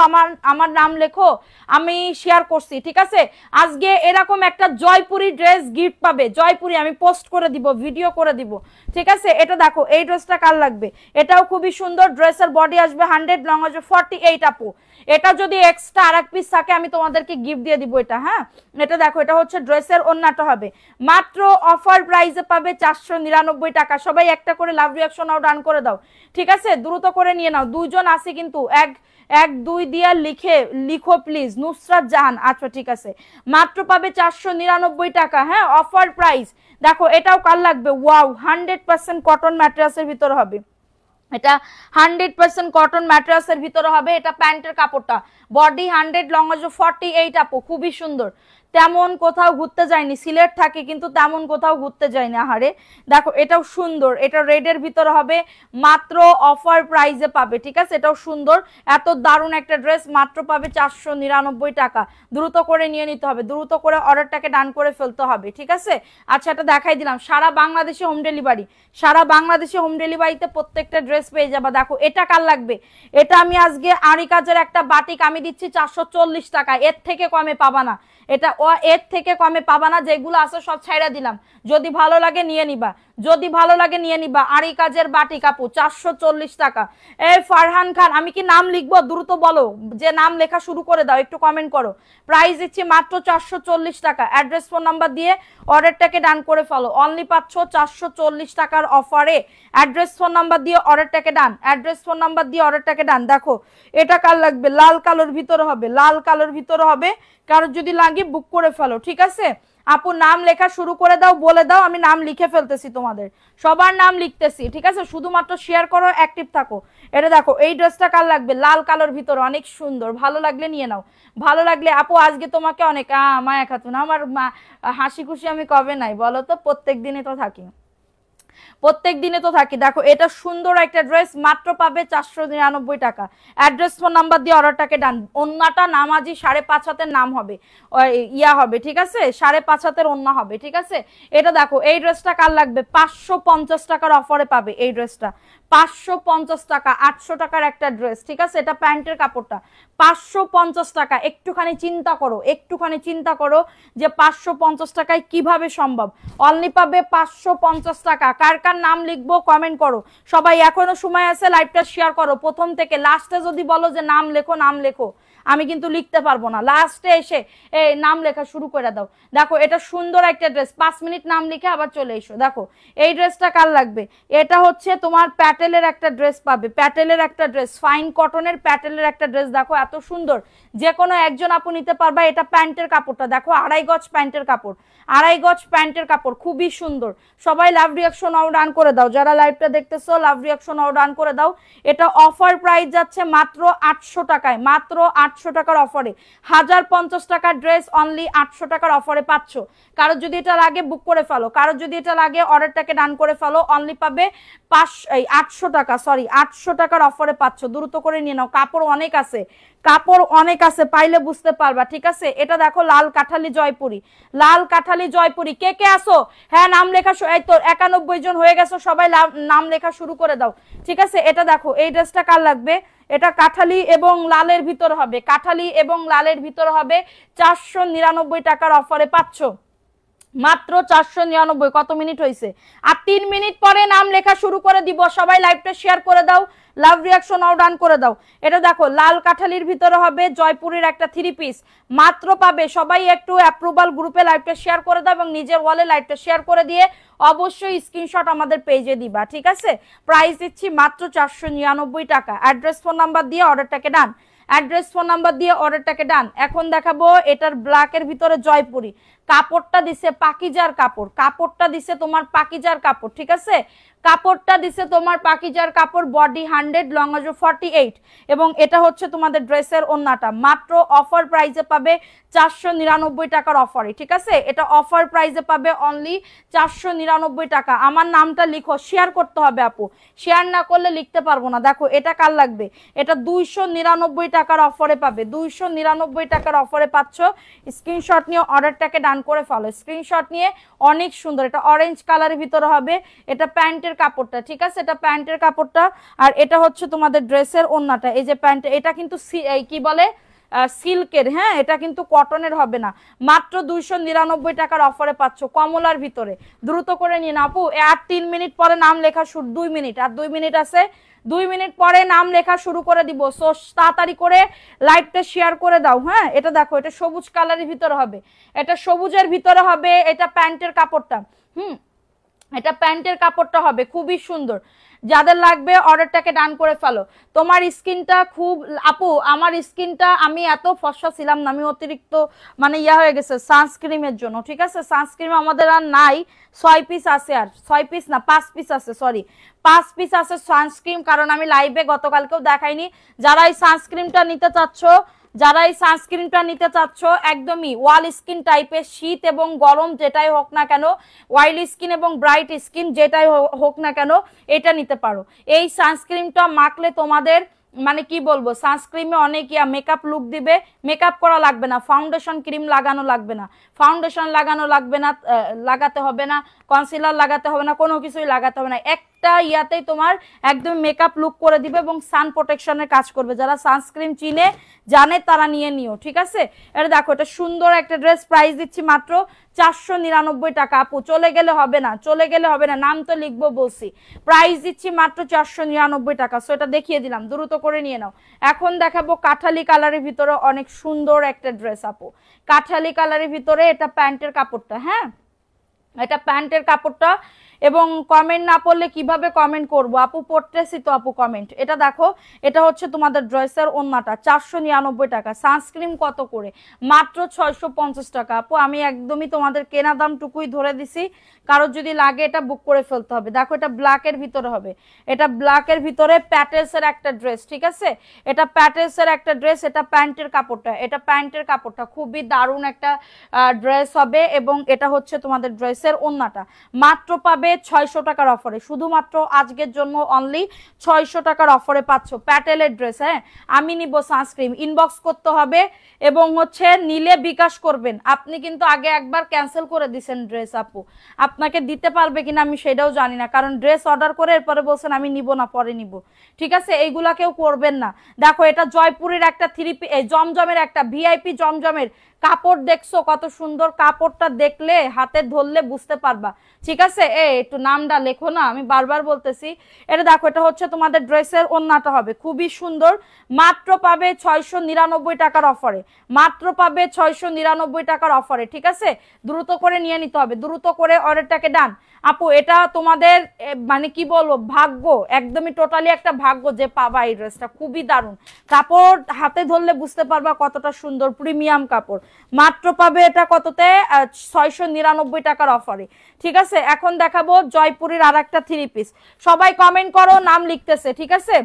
আমার নাম লেখো, আমি শেয়ার করছি, ঠিক আছে? আজকে এরকম একটা জয়পুরি ড্রেস গিফট পাবে, জয়পুরি আমি পোস্ট করে দিব, ভিডিও করে দিব, ঠিক আছে? এটা দেখো এই ড্রেসটা কার লাগবে, এটাও খুবই সুন্দর, ড্রেসের বডি আসবে 100, লং আসবে 48 আপু। এটা যদি এক্সট্রা আরেক পিস থাকে আমি তোমাদেরকে গিফট দিয়ে দিব এটা। হ্যাঁ এটা দেখো এটা হচ্ছে ড্রেসের ওন্নাটা হবে, মাত্র অফার প্রাইসে পাবে 499 টাকা। সবাই একটা করে লাভ রিঅ্যাকশন আও ডান করে দাও, ঠিক আছে? দ্রুত করে নিয়ে নাও, দুইজন আছে কিন্তু, এক দুই দিয়া লিখো প্লিজ। নুসরাত জাহান, আচ্ছা ঠিক আছে, মাত্র পাবে 499 টাকা। হ্যাঁ অফার প্রাইস। দেখো এটাও কার লাগবে, ওয়াও 100% কটন ম্যাটেরিয়ালসের ভিতরে হবে, এটা 100% কটন ম্যাটেরিয়ালসের ভিতরে হবে। এটা প্যান্টের কাপড়টা, বডি 100, লং আসবে 48 আপু, খুবই সুন্দর। তেমন কোথাও ঘুরতে যায়নি, সিলেট থাকে কিন্তু তেমন কোথাও ঘুরতে যায়নি। আহারে দেখো এটাও সুন্দর, এটা রেডের ভিতরে হবে, মাত্র অফার প্রাইসে পাবে, ঠিক আছে? এটাও সুন্দর, এত দারুণ একটা ড্রেস মাত্র পাবে 499 টাকা। দ্রুত করে নিয়ে নিতে হবে, দ্রুত করে অর্ডারটাকে ডান করে ফেলতে হবে, ঠিক আছে? আচ্ছা এটা দেখাই দিলাম, সারা বাংলাদেশে হোম ডেলিভারি, সারা বাংলাদেশে হোম ডেলিভারিতে প্রত্যেকটা ড্রেস পেয়ে যাবা। দেখো এটা কার লাগবে, এটা আমি আজকে আরি কাজের একটা বাটিক আমি দিচ্ছি 440 টাকা, এর থেকে কমে পাবা না। এটা এর থেকে কমে পাবা না, যেগুলো আছে সব ছাইড়া দিলাম। যদি ভালো লাগে নিয়ে নিবা, যদি ভালো লাগে নিয়ে নিবা। আড়ি কাজের বাটি কাপু 440 টাকা। এই ফারহান খান, আমি কি নাম লিখবো? দ্রুত বলো, যে নাম লেখা শুরু করে দাও, একটু কমেন্ট করো। প্রাইস দিচ্ছি মাত্র 440 টাকা। অ্যাড্রেস ফোন নাম্বার দিয়ে অর্ডারটাকে ডান করে ফেলো। অনলি পাচ্ছ 440 টাকার অফারে। অ্যাড্রেস ফোন নাম্বার দিয়ে অর্ডারটাকে ডান, অ্যাড্রেস ফোন নাম্বার দিয়ে অর্ডারটাকে ডান। দেখো এটা কার লাগবে? লাল কালোর ভিতরে হবে, লাল কালোর ভিতরে হবে। কারোর যদি লাগে বুক করে ফেলো, ঠিক আছে? আপু নাম লেখা শুরু করে দাও, বলে দাও, আমি নাম লিখে ফেলতেছি, তোমাদের সবার নাম লিখতেছি, ঠিক আছে? শুধুমাত্র শেয়ার করো, অ্যাক্টিভ থাকো। এটা দেখো, এই ড্রেসটা কার লাগবে? লাল কালোর ভিতরে, অনেক সুন্দর। ভালো লাগলে নিয়ে নাও, ভালো লাগলে। আপু আজকে তোমাকে অনেক মায়া খাতুন, আমার হাসি খুশি আমি কবে নাই বলো তো? প্রত্যেক দিনে তো থাকি, প্রত্যেক দিনে তো থাকি। দেখো এটা সুন্দর একটা ড্রেস, মাত্র পাবে 499 টাকা। অ্যাড্রেস ফোন নাম্বার দিয়ে অর্ডারটাকে ডান। ওন্নাটা নামাজি 5.5 হাতের নাম হবে, ইয়া হবে, ঠিক আছে? 5.5 হাতের ওন্না হবে, ঠিক আছে? এটা দেখো, এই ড্রেসটা কার লাগবে? 550 টাকার অফারে পাবে এই ড্রেসটা। 550 টাকা, 800 টাকার একটা ড্রেস, ঠিক আছে? এটা প্যান্টের কাপড়টা 550 টাকা। একটুখানি চিন্তা করো, একটুখানি চিন্তা করো যে 550 টাকায় কিভাবে সম্ভব। অনলি পাবে 550 টাকা। কার কার নাম লিখবো কমেন্ট করো সবাই, এখনো সময় আছে, লাইভটা শেয়ার করো। প্রথম থেকে লাস্টে যদি বলো যে নাম লেখো, নাম লেখো, আমি কিন্তু লিখতে পারবো না। লাস্টে এসে এই নাম লেখা শুরু করে দাও। দেখো এটা সুন্দর একটা ড্রেস, 5 মিনিট নাম লিখে আবার চলে এসো। দেখো এই ড্রেসটা কার লাগবে? এটা হচ্ছে তোমার প্যাটেলের একটা ড্রেস পাবে, প্যাটেলের একটা ড্রেস, ফাইন কটনের প্যাটেলের একটা ড্রেস। দেখো এত সুন্দর, যে কোনো একজন আপু নিতে পারবা। এটা প্যান্টের কাপড়টা দেখো, 2.5 গজ প্যান্টের কাপড়, 2.5 গজ প্যান্টের কাপড়, খুবই সুন্দর। সবাই লাভ রিয়াকশন আউট ডান করে দাও, যারা লাইভটা দেখতেছো লাভ রিয়াকশন আউট ডান করে দাও। এটা অফার প্রাইস যাচ্ছে মাত্র 800 টাকায়, মাত্র 800 টাকার অফারে। 1050 টাকার ড্রেস অনলি 800 টাকার অফারে পাচ্ছ। কারো যদি এটা লাগে বুক করে ফেলো, কারো যদি এটা লাগে অর্ডারটাকে ডান করে ফেলো। অনলি পাবে 800 টাকা, সরি 800 টাকার অফারে পাচ্ছ। দ্রুত করে নিয়ে নাও, কাপড় অনেক আছে, কাপড় অনেক আছে, পাইলে বুঝতে পারবা, ঠিক আছে? এটা দেখো লাল কাঠালি জয়পুরি, লাল কাঠালি জয়পুরি। কে কে আসো? হ্যাঁ নাম লেখা, এই তো 91 জন হয়ে গেছো, সবাই নাম লেখা শুরু করে দাও, ঠিক আছে? এটা দেখো, এই ড্রেসটা কার লাগবে? এটা কাঠালি এবং লালের ভিতর হবে, কাঠালি এবং লালের ভিতর হবে। 499 টাকার অফারে পাচ্ছ, মাত্র 499। কত মিনিট হয়েছে? আর 3 মিনিট পরে নাম লেখা শুরু করে দিব। সবাই লাইভটা শেয়ার করে দাও, লাভ রিয়াকশন আও ডান করে দাও। এটা দেখো লাল কাঠালির ভিতরে হবে জয়পুরের একটা 3 পিস, মাত্র পাবে। সবাই একটু অ্যাপ্রুভাল গ্রুপে লাইভটা শেয়ার করে দাও এবং নিজের ওয়ালে লাইভটা শেয়ার করে দিয়ে অবশ্যই স্ক্রিনশট আমাদের পেজে দিবা, ঠিক আছে? প্রাইস দিচ্ছি মাত্র 499 টাকা। অ্যাড্রেস ফোন নাম্বার দিয়ে অর্ডারটাকে ডান, অ্যাড্রেস ফোন নাম্বার দিয়ে অর্ডারটাকে ডান। এখন দেখাবো এটার ব্ল্যাকের ভিতরে জয়পুরি। কাপড়টা দিছে পাকিজার কাপড়, কাপড়টা দিছে তোমার পাকিজার কাপড়, ঠিক আছে? কাপড়টা দিছে তোমার পাকিজার কাপড়, বডি 100, লং 48 এবং এটা হচ্ছে তোমাদের ড্রেসের ওন্নাটা। মাত্র অফার প্রাইসে পাবে 499 টাকার অফারে, ঠিক আছে? এটা অফার প্রাইসে পাবে অনলি 499 টাকা। আমার নামটা লিখো, শেয়ার করতে হবে আপু, শেয়ার না করলে লিখতে পারবো না। দেখো এটা কার লাগবে? এটা 299 টাকার অফারে পাবে, 299 টাকার অফারে পাচ্ছ। স্ক্রিনশট নিয়ে অর্ডারটাকে ডান করে ফেলো, স্ক্রিনশট নিয়ে। অনেক সুন্দর, এটা অরেঞ্জ কালারের ভিতরে হবে। এটা প্যান্টের কাপড়টা, ঠিক আছে? এটা প্যান্টের কাপড়টা, আর এটা হচ্ছে তোমাদের ড্রেসের ওন্নাটা। এই যে প্যান্ট, এটা কিন্তু কি বলে সিল্কের, হ্যাঁ এটা কিন্তু কটনের হবে না। মাত্র 299 টাকার অফারে পাচ্ছ, কমলার ভিতরে। দ্রুত করে নিন আপু, আর 3 মিনিট পরে নাম লেখা শুরু, 2 মিনিট, আর 2 মিনিট আছে, 2 মিনিট পরে নাম লেখা শুরু করে দিব। সো তাড়াতাড়ি করে লাইভটা শেয়ার করে দাও। হ্যাঁ এটা দেখো, এটা সবুজ কালারের ভিতরে হবে, এটা সবুজের ভিতরে হবে। এটা প্যান্টের কাপড়টা, এটা প্যান্টের কাপড়টা হবে, খুবই সুন্দর। যাদের লাগবে অর্ডারটাকে ডান করে ফেলো। তোমার স্কিনটা খুব, আপু আমার স্কিনটা, আমি এত ফর্সা ছিলাম না, আমি অতিরিক্ত মানে ইয়া হয়ে গেছে সানস্ক্রিমের জন্য, ঠিক আছে? সানস্ক্রিম আমাদের আর নাই, 6 পিস আছে, আর 6 পিস না 5 পিস আছে, সরি 5 পিস আছে সানস্ক্রিম, কারণ আমি লাইভে গতকালকেও দেখাইনি। যারা এই সানস্ক্রিমটা নিতে চাচ্ছ, যারা এই সানস্ক্রিনটা নিতে চাচ্ছ, একদমই ওয়াল স্কিন টাইপের, শীত এবং গরম যেটাই হোক না কেন, অয়েলি স্কিন এবং ব্রাইট স্কিন যেটাই হোক না কেন, এটা নিতে পারো। এই সানস্ক্রিনটা মাখলে তোমাদের মানে কি বলবো, সানস্ক্রিমে অনেক মেকআপ লুক দিবে। মেকআপ করা লাগবে না, ফাউন্ডেশন ক্রিম লাগানো লাগবে না, ফাউন্ডেশন লাগানো লাগবে না, লাগাতে হবে না, কনসিলার লাগাতে হবে না, কোনো কিছুই লাগাতে হবে না। একটা ইয়াতেই তোমার একদম মেকআপ লুক করে দিবে এবং সান প্রোটেকশনের কাজ করবে। যারা সানস্ক্রিন চিনে জানে তারা নিয়ে নিও, ঠিক আছে। এটা দেখো, এটা সুন্দর একটা ড্রেস, প্রাইস দিচ্ছি মাত্র 499 টাকা। আপু চলে গেলে হবে না, চলে গেলে হবে না, নাম তো লিখবো বলছি। প্রাইস দিচ্ছি মাত্র 499 টাকা। সো এটা দেখিয়ে দিলাম, দ্রুত করে নিয়ে নাও। এখন দেখাবো কাঠালি কালারের ভিতরে অনেক সুন্দর একটা ড্রেস আপু। কাঠালি কালারের ভিতরে এটা প্যান্টের কাপড়টা, হ্যাঁ এটা প্যান্টের কাপড়টা। এবং কমেন্ট না পড়লে কিভাবে কমেন্ট করব আপু, পড়তেছি তো আপু কমেন্ট। এটা দেখো, এটা হচ্ছে তোমাদের ড্রেসের ওন্নাটা, 499 টাকা। সানস্ক্রিন কত করে? মাত্র 650 টাকা। আপু আমি একদমই তোমাদের কেনা দামটুকুই ধরে দিছি, কারোর যদি লাগে এটা বুক করে ফেলতে হবে। দেখো এটা ব্ল্যাকের ভিতরে হবে, এটা ব্ল্যাকের ভিতরে প্যাটেলসের একটা ড্রেস, ঠিক আছে। এটা প্যাটেলসের একটা ড্রেস, এটা প্যান্টের কাপড়টা, এটা প্যান্টের কাপড়টা খুবই দারুণ একটা ড্রেস হবে। এবং এটা হচ্ছে তোমাদের ড্রেসের ওন্নাটা। মাত্র পাবে 600 টাকার অফারে, শুধুমাত্র আজকের জন্য অনলি 600 টাকার অফারে পাচ্ছ প্যাটেলের ড্রেস। হ্যাঁ আমি নিব সানস্ক্রিন, ইনবক্স করতে হবে এবং হচ্ছে নিলে বিকাশ করবেন। আপনি কিন্তু আগে একবার ক্যান্সেল করে দিয়েছেন ড্রেস আপু, আপনাকে দিতে পারবে কিনা আমি সেটাও জানি না, কারণ ড্রেস অর্ডার করে এরপরে বলছেন আমি নিব না, পরে নিব, ঠিক আছে। এইগুলা কেউ করবেন না। দেখো এটা জয়পুরের একটা জমজমের একটা ভিআইপি জমজমের কাপড়, দেখছো কত সুন্দর কাপড়টা, দেখলে হাতে ধরলে বুঝতে পারবা, ঠিক আছে। একটু নামটা লেখো না, আমি বারবার বলতেছি। এটা দেখো, এটা হচ্ছে তোমাদের ড্রেসের ওন্নাটা হবে খুবই সুন্দর। মাত্র পাবে 699 টাকার অফারে, মাত্র পাবে 699 টাকার অফারে, ঠিক আছে। দ্রুত করে নিয়ে নিতে হবে, দ্রুত করে অর্ডারটাকে ডান। আপু এটা তোমাদের মানে কি বলবো, ভাগ্য, একদমই টোটালি একটা ভাগ্য যে পাবা এই ড্রেসটা, খুবই দারুণ কাপড়, হাতে ধরলে বুঝতে পারবা কতটা সুন্দর প্রিমিয়াম কাপড়। মাত্র পাবে এটা কততে? 699 টাকার অফারে, ঠিক আছে। এখন দেখাবো জয়পুরের আর একটা 3 পিস। সবাই কমেন্ট করো, নাম লিখতেছে, ঠিক আছে।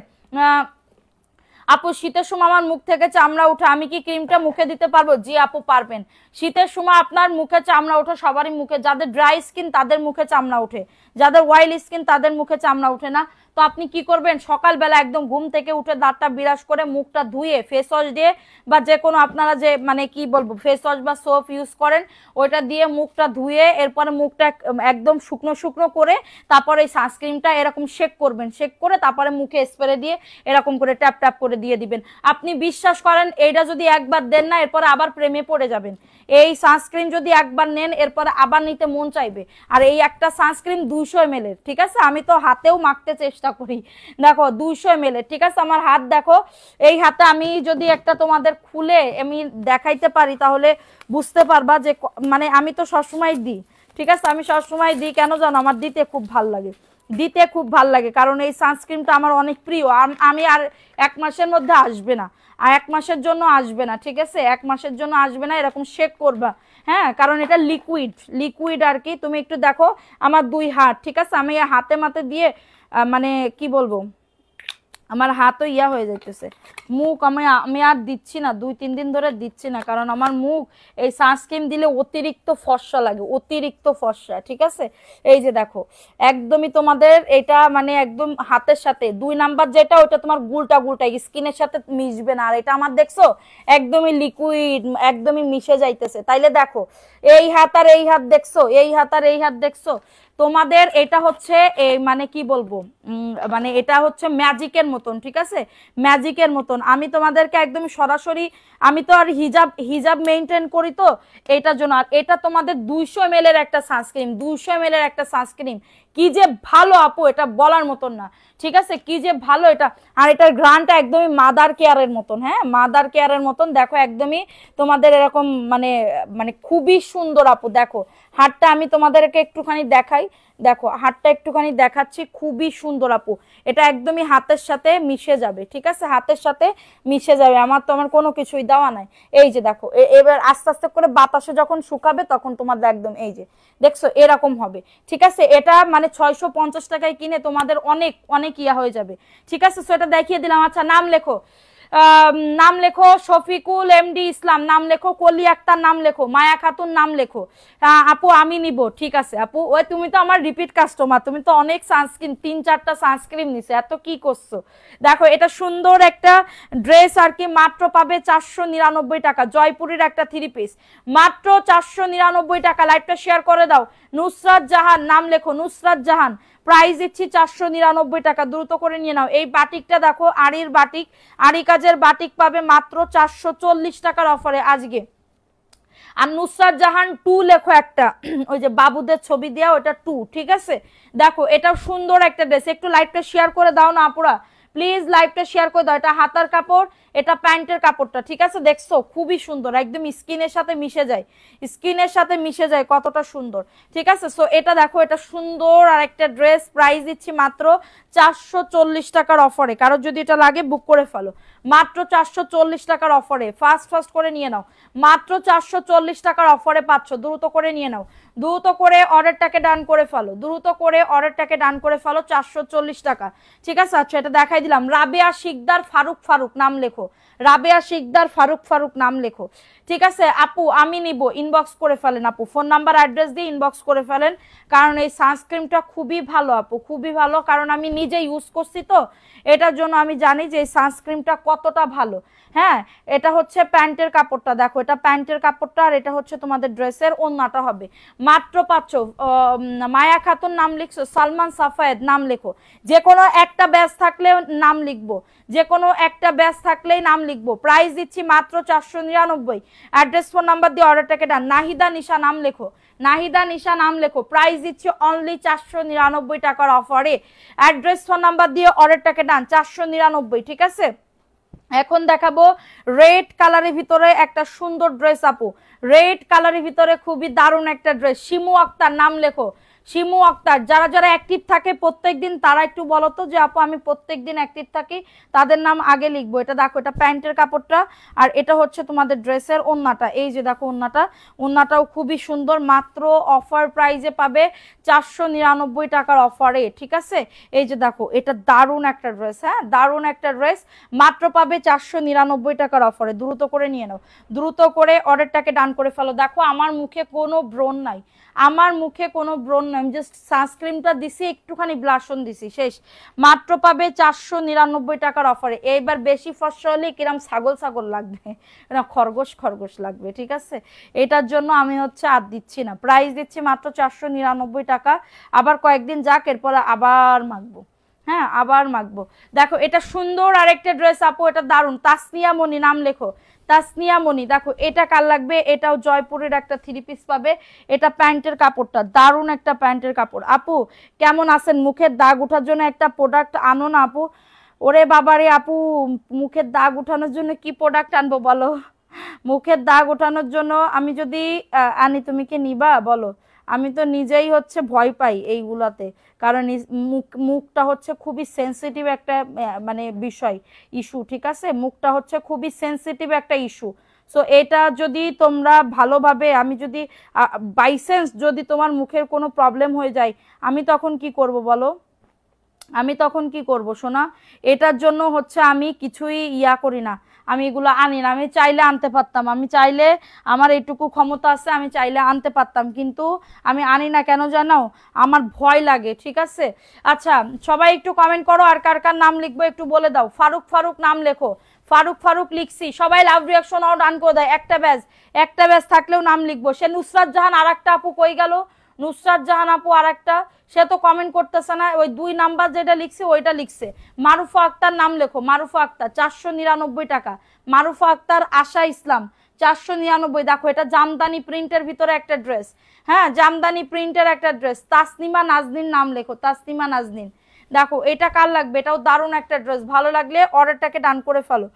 আপু শীতের সময় আমার মুখ থেকে চামড়া উঠে, আমি কি ক্রিমটা মুখে দিতে পারবো? জি আপু পারবেন। শীতের সময় আপনার মুখে চামড়া ওঠে, সবারই মুখে, যাদের ড্রাই স্কিন তাদের মুখে চামড়া ওঠে, যাদের অয়েল স্কিন তাদের মুখে চামড়া ওঠে না। তো আপনি কি করবেন, সকালবেলা একদম ঘুম থেকে উঠে দাঁতটা বিরাস করে মুখটা ধুয়ে ফেস ওয়াশ দিয়ে বা যে কোনো আপনারা যে মানে কি বলবো ফেস ওয়াশ বা সোপ ইউজ করেন ওইটা দিয়ে মুখটা ধুয়ে এরপরে মুখটা একদম শুকনো শুকনো করে তারপরে এই সানস্ক্রিনটা এরকম শেক করবেন, শেক করে তারপরে মুখে স্প্রে দিয়ে এরকম করে ট্যাপ ট্যাপ করে দিয়ে দিবেন। আপনি বিশ্বাস করেন এইটা যদি একবার দেন না এরপরে আবার প্রেমে পড়ে যাবেন। এই সানস্ক্রিন যদি একবার নেন এরপরে আবার নিতে মন চাইবে। আর এই একটা সানস্ক্রিন 200 ml এর, ঠিক আছে। আমি তো হাতেও মাখতে চেষ্টা করি, দেখো 200 ml এর, ঠিক আছে। আমার হাত দেখো, এই হাতে আমি যদি একটা তোমাদের খুলে আমি দেখাইতে পারি তাহলে বুঝতে পারবা যে মানে আমি তো সবসময় দিই, ঠিক আছে। আমি সবসময় দিই, কেন জানো, আমার দিতে খুব ভাল লাগে, দিতে খুব ভাল লাগে, কারণ এই সানস্ক্রিনটা আমার অনেক প্রিয়। আমি আর 1 মাসের মধ্যে আসবে না, আর 1 মাসের জন্য আসবে না, ঠিক আছে। 1 মাসের জন্য আসবে না, এরকম শেক করবা, হ্যাঁ, কারণ এটা লিকুইড, লিকুইড আর কি। তুমি একটু দেখো আমার 2 হাত, ঠিক আছে, আমি হাতে মাতে দিয়ে মানে কি বলবো আমার হাতও ইয়া হয়ে যাইতেছে, মুখ আমি আর দিচ্ছি না, 2-3 দিন ধরে দিচ্ছি না, কারণ আমার মুখ এই সানস্ক্রিন দিলে অতিরিক্ত ফর্সা লাগে, অতিরিক্ত ফর্সা, ঠিক আছে। এই যে দেখো একদমই তোমাদের এটা মানে একদম হাতের সাথে 2 নাম্বার যেটা ওটা তোমার গুলটা গুলটা স্কিনের সাথে মিশবে না। আর এটা আমার দেখছো একদমই লিকুইড, একদমই মিশে যাইতেছে। তাইলে দেখো এই হাত আর এই হাত দেখছো, এই হাত আর এই হাত দেখছো, তোমাদের এটা হচ্ছে মানে কি বলবো মানে এটা হচ্ছে ম্যাজিকের মতন, ঠিক আছে, ম্যাজিকের মতন। আমি তোমাদেরকে একদম সরাসরি, আমি তো আর হিজাব মেইনটেইন করি তো এটার জন্য। আর এটা তোমাদের 200 ml এর একটা সানস্ক্রিন, 200 ml এর একটা সানস্ক্রিন, কি যে ভালো আপু এটা বলার মতন না, ঠিক আছে, কি যে ভালো এটা। আর এটার গ্রানটা একদমই মাদার কেয়ারের মতন, হ্যাঁ মাদার কেয়ারের মতন। দেখো একদমই তোমাদের এরকম মানে মানে খুবই সুন্দর আপু। দেখো হাতটা আমি তোমাদেরকে একটুখানি দেখাই, দেখো হাতটা একটুখানি দেখাচ্ছি, খুবই সুন্দর আপু। এটা একদমই হাতের সাথে মিশে যাবে, ঠিক আছে, হাতের সাথে মিশে যাবে। আমার তো আমার কোনো কিছুই দেওয়া নাই। এই যে দেখো এবার আস্তে আস্তে করে বাতাসে যখন শুকাবে তখন তোমাদের একদম এই যে দেখছো এরকম হবে, ঠিক আছে। এটা মানে 650 টাকায় কিনে তোমাদের অনেক অনেক ইয়া হয়ে যাবে, ঠিক আছে। সেটা দেখিয়ে দিলাম। আচ্ছা নাম লেখো, নাম লেখো শফিকুল এমডি ইসলাম, নাম লেখো কলি আক্তার, নাম লেখো মায়া খাতুন, নাম লেখো। আপু আমি নিব, ঠিক আছে আপু। ওই তুমি তো আমার রিপিট কাস্টমার, তুমি তো অনেক সানস্ক্রিন 3-4টা সানস্ক্রিন নিছে, এত কি করছো। দেখো এটা সুন্দর একটা ড্রেস আর কি, মাত্র পাবে 499 টাকা। জয়পুরের একটা 3 পিস, মাত্র 499 টাকা। লাইভটা শেয়ার করে দাও। নুসরাত জাহান, নাম লেখো নুসরাত জাহান, প্রাইস দিচ্ছি 499 টাকা। দ্রুত করে নিয়ে নাও। এই বাটিকটা দেখো, আড়ির বাটিক, আড়ি কাজের বাটিক পাবে মাত্র 440 টাকার অফারে আজকে। আর নুসরাত জাহান 2 লেখো একটা, ওই যে বাবুদের ছবি দেওয়া ওটা 2, ঠিক আছে। দেখো এটাও সুন্দর একটা ড্রেস, একটু লাইভটা শেয়ার করে দাও না আপুরা, প্লিজ লাইভটা শেয়ার করে দাও। এটা হাতার কাপড়, এটা প্যান্টের কাপড়টা, ঠিক আছে। দেখছো খুবই সুন্দর, একদম স্কিনের সাথে মিশে যায়, স্কিনের সাথে মিশে যায়, কতটা সুন্দর, ঠিক আছে। সো এটা দেখো, এটা সুন্দর আর একটা ড্রেস, প্রাইস দিচ্ছি মাত্র 440 টাকার অফারে। কারো যদি এটা লাগে বুক করে ফেলো, মাত্র 440 টাকার অফারে। ফাস্ট করে নিয়ে নাও, মাত্র 440 টাকার অফারে পাচ্ছ। দ্রুত করে নিয়ে নাও, দ্রুত করে অর্ডারটাকে ডান করে ফেলো, দ্রুত করে অর্ডারটাকে ডান করে ফেলো। 440 টাকা, ঠিক আছে। আচ্ছা এটা দেখাই দিলাম। রাবেয়া শিকদার ফারুক, নাম লেখো, রাবেয়া শিকদার ফারুক, নাম লেখো, ঠিক আছে। আপু আমি নিব, ইনবক্স করে ফেলেন আপু, ফোন নাম্বার অ্যাড্রেস দিয়ে ইনবক্স করে ফেলেন। কারণ এই সানস্ক্রিনটা খুবই ভালো আপু, খুবই ভালো। কারণ আমি নিজে ইউজ করছি তো, এটার জন্য আমি জানি যে এই সানস্ক্রিনটা কতটা ভালো। হ্যাঁ, এটা হচ্ছে প্যান্টের কাপড়টা, দেখো এটা প্যান্টের কাপড়টা, আর এটা হচ্ছে তোমাদের ড্রেসের ওন্নাটা হবে। মাত্র পাচ্ছ। মায়া খাতুন নাম লিখছো, সালমান সাফায়েদ নাম লেখো। যে কোনো একটা ব্যাচ থাকলে নাম লিখবো, যে কোনো একটা ব্যাচ থাকলেই নাম লিখবো। প্রাইস দিচ্ছি মাত্র 499। অ্যাড্রেস ফোন নাম্বার দিয়ে অর্ডারটাকে ডান। নাহিদা নিশা নাম লেখো, নাহিদা নিশা নাম লেখো। প্রাইস দিচ্ছি অনলি 499 টাকার অফারে। অ্যাড্রেস ফোন নাম্বার দিয়ে অর্ডারটাকে ডান, 499, ঠিক আছে। এখন দেখাবো রেড কালারের ভিতরে একটা সুন্দর ড্রেস আপু, রেড কালারের ভিতরে খুবই দারুণ একটা ড্রেস। শিমু আক্তার নাম লেখো, শিমু আক্তার। যারা যারা অ্যাক্টিভ থাকে প্রত্যেকদিন তারা একটু বলো তো যে আপু আমি প্রত্যেকদিন অ্যাক্টিভ থাকি, তাদের নাম আগে লিখবো। এটা দেখো, এটা প্যান্টের কাপড়টা, আর এটা হচ্ছে তোমাদের ড্রেসের ওন্নাটা। এই যে দেখো ওন্নাটা, ওন্নাটাও খুবই সুন্দর। মাত্র অফার প্রাইজে পাবে 499 টাকার অফারে, ঠিক আছে। এই যে দেখো, এটা দারুণ একটা ড্রেস, হ্যাঁ দারুণ একটা ড্রেস, মাত্র পাবে 499 টাকার অফারে। দ্রুত করে নিয়ে নাও, দ্রুত করে অর্ডারটাকে ডান করে ফেলো। দেখো আমার মুখে কোনো ব্রণ নাই, আমার মুখে কোনো ব্রণ নাই, আমি জাস্ট সানস্ক্রিনটা দিছি, একটুখানি ব্লাশন দিছি, শেষ। মাত্র পাবে 499 টাকার অফারে। এইবার বেশি ফর্সা হলে কিরম ছাগল লাগবে না, খরগোশ লাগবে, ঠিক আছে। এটার জন্য আমি হচ্ছে আর দিচ্ছি না, প্রাইস দিচ্ছি মাত্র 499 টাকা। আবার কয়েকদিন যাক, এরপর আবার মাখবো, হ্যাঁ আবার মাখবো। দেখো এটা সুন্দর আরেকটা ড্রেস আপু, এটা দারুণ। তাসনিয়া মনি নাম লেখো, তাসনিয়া মনি। দেখো এটা কার লাগবে, এটাও জয়পুরের একটা 3 পিস পাবে। এটা প্যান্টের কাপড়টা, দারুণ একটা প্যান্টের কাপড়। আপু কেমন আছেন? মুখের দাগ ওঠার জন্য একটা প্রোডাক্ট আনো না আপু। ওরে বাবারে আপু, মুখের দাগ উঠানোর জন্য কি প্রোডাক্ট আনবো বলো? মুখের দাগ ওঠানোর জন্য আমি যদি আনি, তুমি কি নিবা বলো? আমি তো নিজেই হচ্ছে ভয় পাই এইগুলাতে, কারণ মুখটা হচ্ছে খুবই সেন্সিটিভ একটা মানে বিষয়, ইস্যু, ঠিক আছে। মুখটা হচ্ছে খুবই সেন্সিটিভ একটা ইস্যু। সো এটা যদি তোমরা ভালোভাবে, আমি যদি বাইসেন্স যদি তোমার মুখের কোনো প্রবলেম হয়ে যায়, আমি তখন কি করব বলো? আমি তখন কি করব সোনা? এটার জন্য হচ্ছে আমি কিছুই ইয়া করি না, আমি এগুলো আনি না। আমি চাইলে আনতে পারতাম, আমি চাইলে, আমার এইটুকু ক্ষমতা আছে, আমি চাইলে আনতে পারতাম, কিন্তু আমি আনি না। কেন জানো? আমার ভয় লাগে, ঠিক আছে। আচ্ছা সবাই একটু কমেন্ট করো, আর কার কার নাম লিখবো একটু বলে দাও। ফারুক নাম লেখো, ফারুক লিখছি। সবাই লাভ রিয়াকশন আউট ডান করে দেয়। একটা ব্যাচ থাকলেও নাম লিখবো। সে নুসরাত জাহান, আর একটা আপু কই গেল? নুসরাত জাহান আপু আর একটা, সে তো কমেন্ট করতেছে না। ওই 2 নাম্বার যেটা লিখছে ওইটা লিখছে। মারুফা আক্তার নাম লেখো, মারুফা আক্তার 499 টাকা। মারুফা আক্তার, আশা ইসলাম 499। দেখো এটা জামদানি প্রিন্টের ভিতরে একটা ড্রেস, হ্যাঁ জামদানি প্রিন্টের একটা ড্রেস। তাসনিমা নাজনীন নাম লেখো, তাসনিমা নাজনীন। দেখো এটা কার লাগবে? এটাও দারুণ একটা ড্রেস। ভালো লাগলে অর্ডারটাকে ডান করে ফেলো,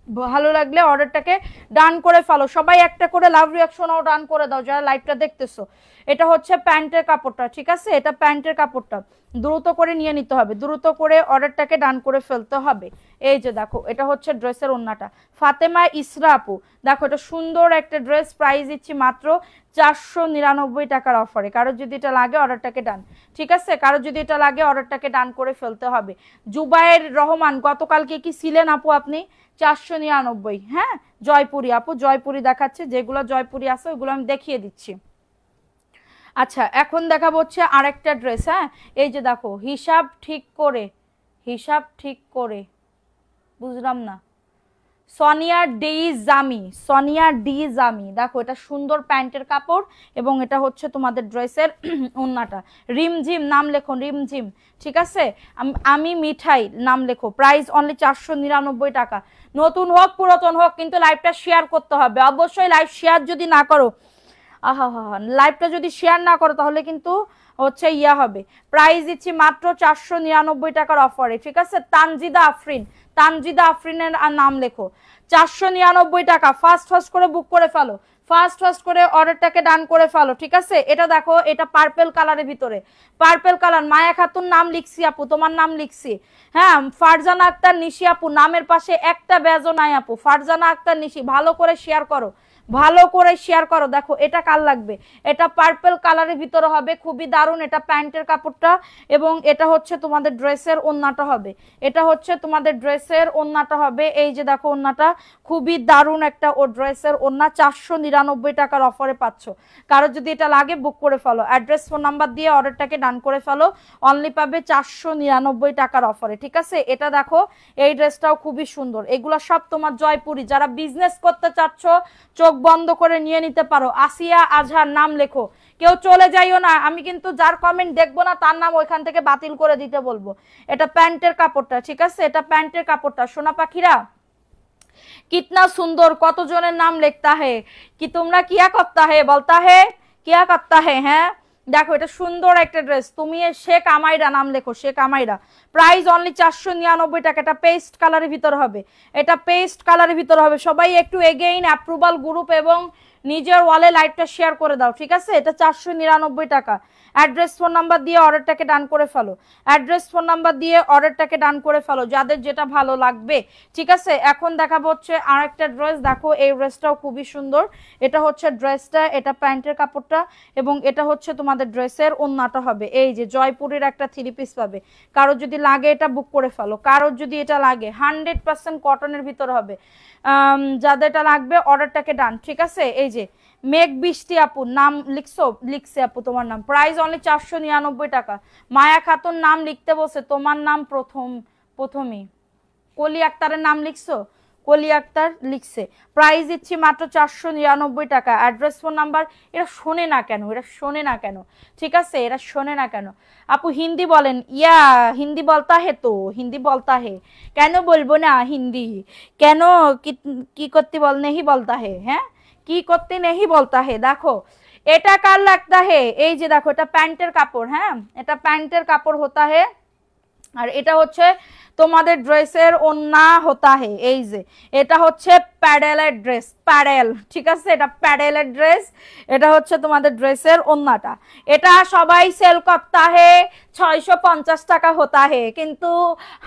ভালো লাগলে অর্ডারটাকে ডান করে ফেলো। সবাই একটা করে লাভ রিয়াকশনও ডান করে দাও যারা লাইভটা দেখতেছো। এটা হচ্ছে প্যান্টের কাপড়টা, ঠিক আছে, এটা প্যান্টের কাপড়টা। দ্রুত করে নিয়ে নিতে হবে, দ্রুত করে অর্ডারটাকে ডান করে ফেলতে হবে। এই যে দেখো, এটা হচ্ছে ড্রেসের ওন্নাটা। ফাতেমা ইসরা আপু, দেখো এটা সুন্দর একটা ড্রেস, প্রাইস দিচ্ছি মাত্র 499 টাকার অফারে। কারো যদি এটা লাগে অর্ডারটাকে ডান, ঠিক আছে, কারো যদি এটা লাগে অর্ডারটাকে ডান করে ফেলতে হবে। জুবায়ের রহমান, গতকালকে কি ছিলেন আপু আপনি? 499। হ্যাঁ জয়পুরি আপু, জয়পুরি দেখাচ্ছে, যেগুলো জয়পুরি আছে ওইগুলো আমি দেখিয়ে দিচ্ছি। আচ্ছা এখন দেখাবো হচ্ছে আরেকটা ড্রেস। হ্যাঁ এই যে দেখো, হিসাব ঠিক করে, হিসাব ঠিক করে, বুঝলাম না, সোনিয়া ডি জামি, সোনিয়া ডি জামি। দেখো এটা সুন্দর প্যান্টের কাপড় এবং এটা হচ্ছে তোমাদের ড্রেসের ওন্নাটা। রিমঝিম নাম লেখো, রিমঝিম, ঠিক আছে। আমি মিঠাই নাম লেখো। প্রাইস অনলি 499 টাকা। নতুন হোক পুরাতন হোক কিন্তু লাইভটা শেয়ার করতে হবে অবশ্যই। লাইভ শেয়ার যদি না করো, আহা হা, লাইভটা যদি শেয়ার না করো তাহলে কিন্তু হচ্ছে ইয়া হবে। প্রাইস দিচ্ছি মাত্র 499 টাকার অফারে, ঠিক আছে। তানজিদা আফরিন, তানজিদা আফরিনের নাম লেখো। 499 টাকা। ফার্স্ট ফার্স্ট করে বুক করে ফেলো, ফার্স্ট ফার্স্ট করে অর্ডারটাকে ডান করে ফেলো, ঠিক আছে। এটা দেখো, এটা পার্পল কালারের ভিতরে, পার্পল কালার। মায়া খাতুন নাম লিখছি আপু, তোমার নাম লিখছি। হ্যাঁ ফারজানা আক্তার নিশি আপু, নামের পাশে একটা ব্যাজও নাই আপু। ফারজানা আক্তার নিশি, ভালো করে শেয়ার করো, ভালো করে শেয়ার করো। দেখো এটা কার লাগবে, এটা পার্পল কালারের ভিতরে হবে, খুবই দারুণ। এটা প্যান্টের কাপড়টা এবং এটা হচ্ছে তোমাদের ড্রেসের ওন্নাটা হবে, এটা হচ্ছে তোমাদের ড্রেসের ওন্নাটা হবে। এই যে দেখো ওন্নাটা খুবই দারুণ একটা ও ড্রেসের ওন্না। 499 টাকার অফারে পাচ্ছ। কারো যদি এটা লাগে বুক করে ফেলো, অ্যাড্রেস ফোন নাম্বার দিয়ে অর্ডারটাকে ডান করে ফেলো। অনলি পাবে 499 টাকার অফারে, ঠিক আছে। এটা দেখো এই ড্রেসটাও খুবই সুন্দর। এগুলো সব তোমার জয়পুরি। যারা বিজনেস করতে চাচ্ছ চোখ বন্ধ করে নিয়ে নিতে পারো। আসিয়া আজহার নাম লেখো। কেউ চলে যাইও না, আমি কিন্তু যার কমেন্ট দেখবো না তার নাম ওইখান থেকে বাতিল করে দিতে বলবো। এটা প্যান্টের কাপড়টা, ঠিক আছে, এটা প্যান্টের কাপড়টা। সোনা পাখিরা কিতনা সুন্দর, কতজনের নাম লিখতা হে, কি তোমরা কিয়া করতা হে, বলতা হে কিয়া করতা হে। হ্যাঁ দেখো এটা সুন্দর একটা ড্রেস। তুমি শেখ আমাইরা নাম লেখো, শেখ আমাইরা। প্রাইস অনলি 499 টাকা। এটা পেস্ট কালারের ভিতর হবে, এটা পেস্ট কালারের ভিতর হবে। সবাই একটু এগেইন অ্যাপ্রুভাল গ্রুপ এবং নিজের ওয়ালে লাইভটা শেয়ার করে দাও, ঠিক আছে। এটা 499 টাকা। অ্যাড্রেস ফোন নাম্বার দিয়ে অর্ডারটাকে ডান করে ফেলো, অ্যাড্রেস ফোন নাম্বার দিয়ে অর্ডারটাকে ডান করে ফেলো যাদের যেটা ভালো লাগবে, ঠিক আছে। এখন দেখাবো হচ্ছে আরেকটা ড্রেস। দেখো এই ড্রেসটাও খুবই সুন্দর। এটা হচ্ছে ড্রেসটা, এটা প্যান্টের কাপড়টা এবং এটা হচ্ছে তোমাদের ড্রেসের ওন্নাটা হবে। এই যে জয়পুরের একটা 3 পিস পাবে। কারোর যদি লাগে এটা বুক করে ফেলো, কারোর যদি এটা লাগে 100% কটনের ভিতর হবে। যাদের এটা লাগবে অর্ডারটাকে ডান, ঠিক আছে। এই যে মেঘ বৃষ্টি আপু নাম লিখছো, লিখছে আপু তোমার নাম। প্রাইস অনলি 499 টাকা। মায়া খাতুন নাম লিখতে বসে, তোমার নাম প্রথমই কলি আক্তারের নাম লিখছো, কলি আক্তার লিখছে। প্রাইস দিচ্ছি মাত্র 499 টাকা। Address phone number. এরা শোনে না কেন, এরা শোনে না কেন, ঠিক আছে, এরা শোনে না কেন। আপু হিন্দি বলেন। ইয়া হিন্দি বলতা হে, তো হিন্দি বলতা হে, কেন বলবো না হিন্দি, কেন কি করতে বল নেহি বলতা হে, হ্যাঁ কি করতে নেহি বলতা হে। দেখো এটা কার লাগতা হে, এই যে দেখো এটা প্যান্টের কাপড়। হ্যাঁ এটা প্যান্টের কাপড় হতা হে আর এটা হচ্ছে তোমাদের ড্রেসের ওন্না হতা হে। এই যে এটা হচ্ছে প্যাডেলের ড্রেস, প্যাডেল, ঠিক আছে, এটা প্যাডেলের ড্রেস। এটা হচ্ছে তোমাদের ড্রেসের ওন্নাটা। এটা সবাই সেল করতা হে 650 টাকা হতা হে, কিন্তু